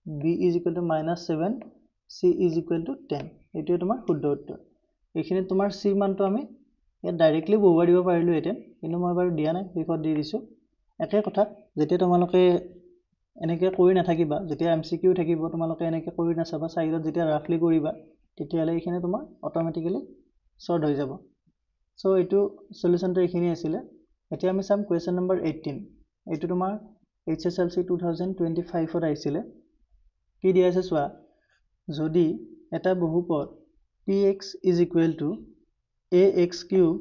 b is equal to -7 c is equal to 10 এটো তোমাৰ শুদ্ধ উত্তৰ এখিনি তোমাৰ c মানটো আমি ইয়াত ডাইৰেক্টলি বহুৱাই দিব পাৰিলো এতেন কিন্তু মই বাৰু দিয়া নাই লিখত দি দিছো একে কথা যেতিয়া তোমালোকে এনেকৈ কৰি নাথাকিবা যেতিয়া এমসিকিউ থাকিব তোমালোকে এনেকৈ কৰি নাচাবা সাইডত যেতিয়া ৰাফলি কৰিবা তেতিয়ালে এখিনি তোমাৰ অটোমেটিক্যালি সৰ্ট হৈ যাব সো এটো সলিউশনটো এখিনি আছিল এতিয়া আমি চাম কোৱেশ্চন নম্বৰ 18 এটো তোমাৰ HSLC 2025 ত আহিছিল কি দিয়া আছে চোৱা যদি এটা বহুপদ px is equal to ax cube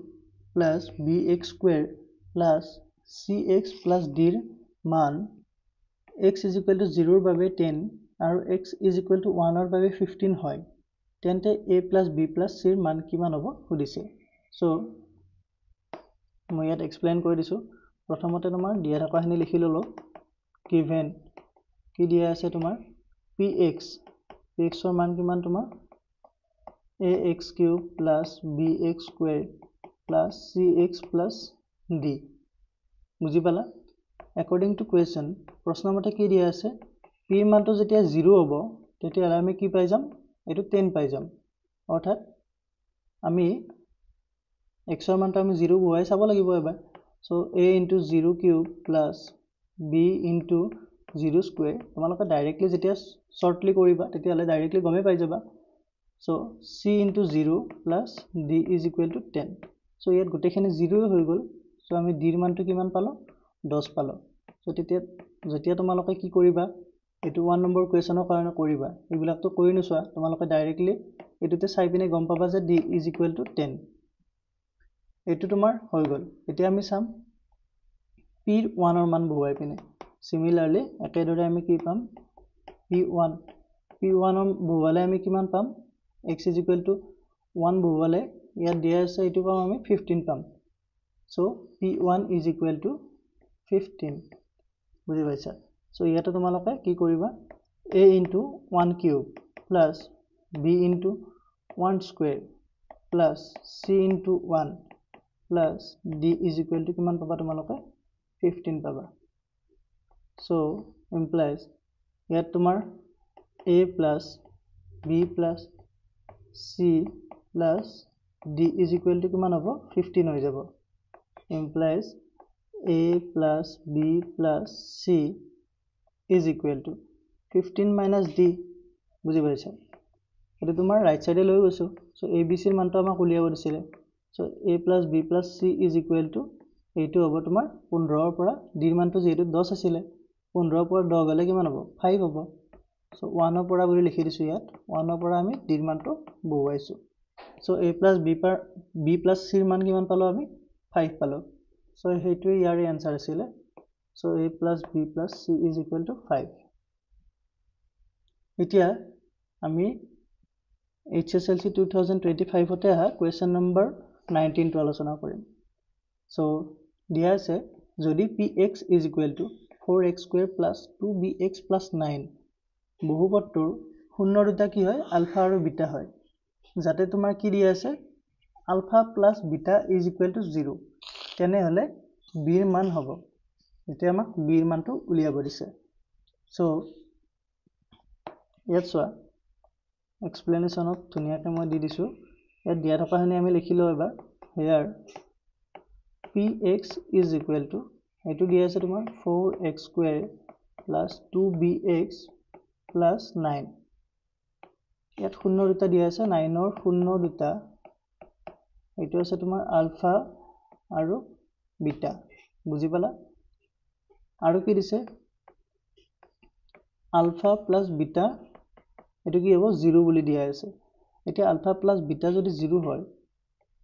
plus bx square plus cx plus d ৰ মান x is equal to 0 ৰ বাবে 10 আৰু x is equal to 1 ৰ বাবে 15 হয় তেন্তে a plus b plus c ৰ মান কিমান হ'ব সুধিছে সো মই ইয়াত এক্সপ্লেইন কৰি দিছো প্ৰথমতে তোমাৰ দিয়া থকাখিনি লিখি ললো given কি দিয়া আছে তোমাৰ px ৰ মান কিমান তোমাৰ ax cube plus bx square plus cx plus d বুজি পালা according to question প্ৰশ্ন মতে কি দিয়া আছে p ৰ মানটো যেতিয়া 0 হ'ব তেতিয়া আমি কি পাই যাম এটো 10 পাই যাম অৰ্থাৎ আমি x ৰ মানটো আমি 0 বহাই চাব লাগিব এবাৰ so a into 0 cube plus b into 0 square তোমালোকে ডাইৰেক্টলি যেতিয়া শৰ্টলি কৰিবা তেতিয়ালে ডাইৰেক্টলি গমে পাই যাবা so c into 0 plus d is equal to 10 so ইয়াত গোটেইখিনি 0 হৈ গল সো আমি d ৰ মানটো কিমান পালো 10 পালো সো যেতিয়া তোমালোকে কি কৰিবা এটো 1 নম্বৰ কোৱেশ্চনৰ কাৰণে কৰিবা এইবিলাকটো কৰি নছোৱা তোমালোকে ডাইৰেক্টলি এটোতে চাই পিনে গম পাবা যে d is equal to 10 এটো তোমাৰ হৈ গল এতিয়া আমি চাম p ৰ 1 ৰ মান বহুৱাই পিনে সিমিলাৰলি একেদৰে আমি কি পাম p1 ৰ বহুৱালে আমি কিমান পাম x is equal to 1 বহুৱালে ইয়াত দিয়া আছে এটো পাম আমি 15 পাম so p1 is equal to 15 বুজি পাইছা সো ইয়াতে তোমালোকে কি কৰিবা a into 1 cube plus b into 1 square plus c into 1 plus d is equal to কিমান পাবা তোমালোকে 15 পাবা so implies ইয়াত তোমাৰ a plus b plus c plus d is equal to কিমান হ'ব 15 হৈ যাব implies a plus b plus c is equal to 15 minus d বুজি পাইছা এটা তোমাৰ ৰাইট সাইডে লৈ গৈছো সো a b c ৰ মানটো আমাক উলিয়াব দিছিলে so a plus b plus c is equal to এইটো হ'ব তোমাৰ 15 ৰ পৰা d ৰ মানটো যেটো 10 আছিল 15 ৰ পৰা 10 গলে কিমান হ'ব 5 হ'ব সো 1 ৰ পৰা বুলি লিখি দিছো ইয়াত 1 ৰ পৰা আমি d ৰ মানটো বহুৱাইছো so a plus b plus c ৰ মান কিমান পালো আমি 5 পালো সো হেইটোই ইয়াৰ আনসাৰ আছিল so a plus b plus c is equal to 5 এতিয়া আমি HSLC 2025 হতে আহা কোয়েশ্চন নম্বৰ 19 টো আলোচনা কৰিম সো দিয়া আছে যদি px is equal to 4x square plus 2bx plus 9 বহুপদটোৰ শূন্য দুটা কি হয় আলফা আৰু বিটা হয় যাতে তোমাৰ কি দিয়া আছে alpha plus beta is equal to 0 তেনে হলে b ৰ মান হ'ব এতিয়া আমাক b ৰ মানটো উলিয়াব দিছে সো ইয়াত চোৱা explanation of ধুনিয়াকে মই দি দিছো ইয়াত দিয়া থকাখিনি আমি লিখিলো এবাৰ here px is equal to এটো দিয়া আছে তোমাৰ 4x square plus 2bx plus 9 ইয়াত শূন্য দুটা দিয়া আছে 9 ৰ শূন্য দুটা এটো আছে তোমাৰ আলফা আৰু বিটা বুজি পালা আৰু কি দিছে আলফা প্লাস বিটা এটো কি হ'ব 0 বুলি দিয়া আছে এতিয়া আলফা প্লাস বিটা যদি 0 হয়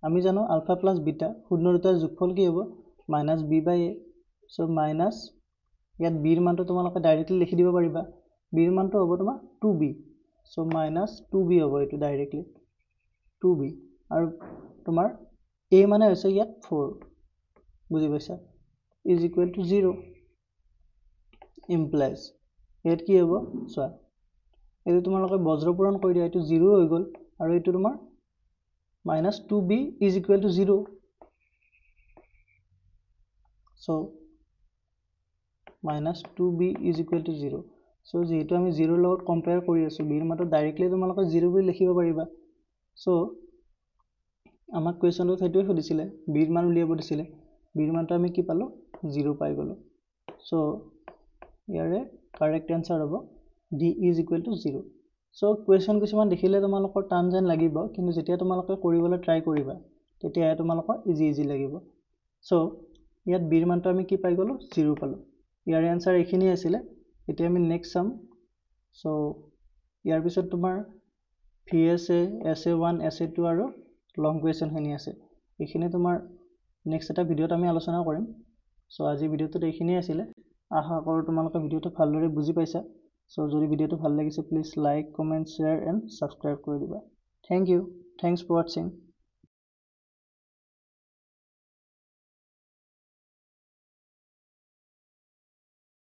আমি জানো আলফা প্লাস বিটা শূন্য দুটাৰ যোগফল কি হ'ব -b/a সো মাইনাস ইয়াত b ৰ মানটো তোমালোকে ডাইৰেক্টলি লিখি দিব পাৰিবা b ৰ মানটো হ'ব তোমাৰ 2b সো -2b হ'ব এটো ডাইৰেক্টলি 2b আৰু তোমাৰ a মানে হৈছে ইয়াত 4 বুজি পাইছা is equal to 0 implies ইয়াত কি হ'ব চোৱা এটো তোমালোকে বজ্ৰপুৰণ কৰি দিয়া এটো 0 হৈ গল আৰু এটো তোমাৰ -2b is equal to 0 so -2b is equal to 0 so যেহেতু আমি 0 ৰ লগত কম্পেয়াৰ কৰি আছো b ৰ মানটো ডাইৰেক্টলি তোমালোকে 0 বুলি লিখিব পাৰিবা so আমাক কোৱেশ্চনটো হেতুই সুধিছিলে b ৰ মান উলিয়াব দিছিলে b ৰ মানটো আমি কি পালো 0 পাই গলো so ইয়াৰে কাৰেক্ট আনসাৰ হ'ব d is equal to 0 so question কিছুমান দেখিলে তোমালোকৰ টান যেন লাগিব কিন্তু যেতিয়া তোমালোকে কৰিবলৈ ট্ৰাই কৰিবা তেতিয়া তোমালোকৰ ইজি লাগিব so ইয়াত b ৰ মানটো আমি কি পাই গলো 0 পালো ইয়াৰ আনসাৰ এখিনি আছিল এতিয়া আমি নেক্সট সাম so ইয়াৰ পিছত তোমাৰ VSA SA1 SA2 আৰু লং কোৱেশ্চন খিনি আছে এখিনি তোমাৰ নেক্সট এটা ভিডিওত আমি আলোচনা কৰিম so আজি ভিডিওটো এখিনি আছিল আশা কৰো তোমালোকে ভিডিওটো ভালদৰে বুজি পাইছা so যদি ভিডিওটো ভাল লাগিছে please like comment share and subscribe কৰি দিবা thank you thanks for watching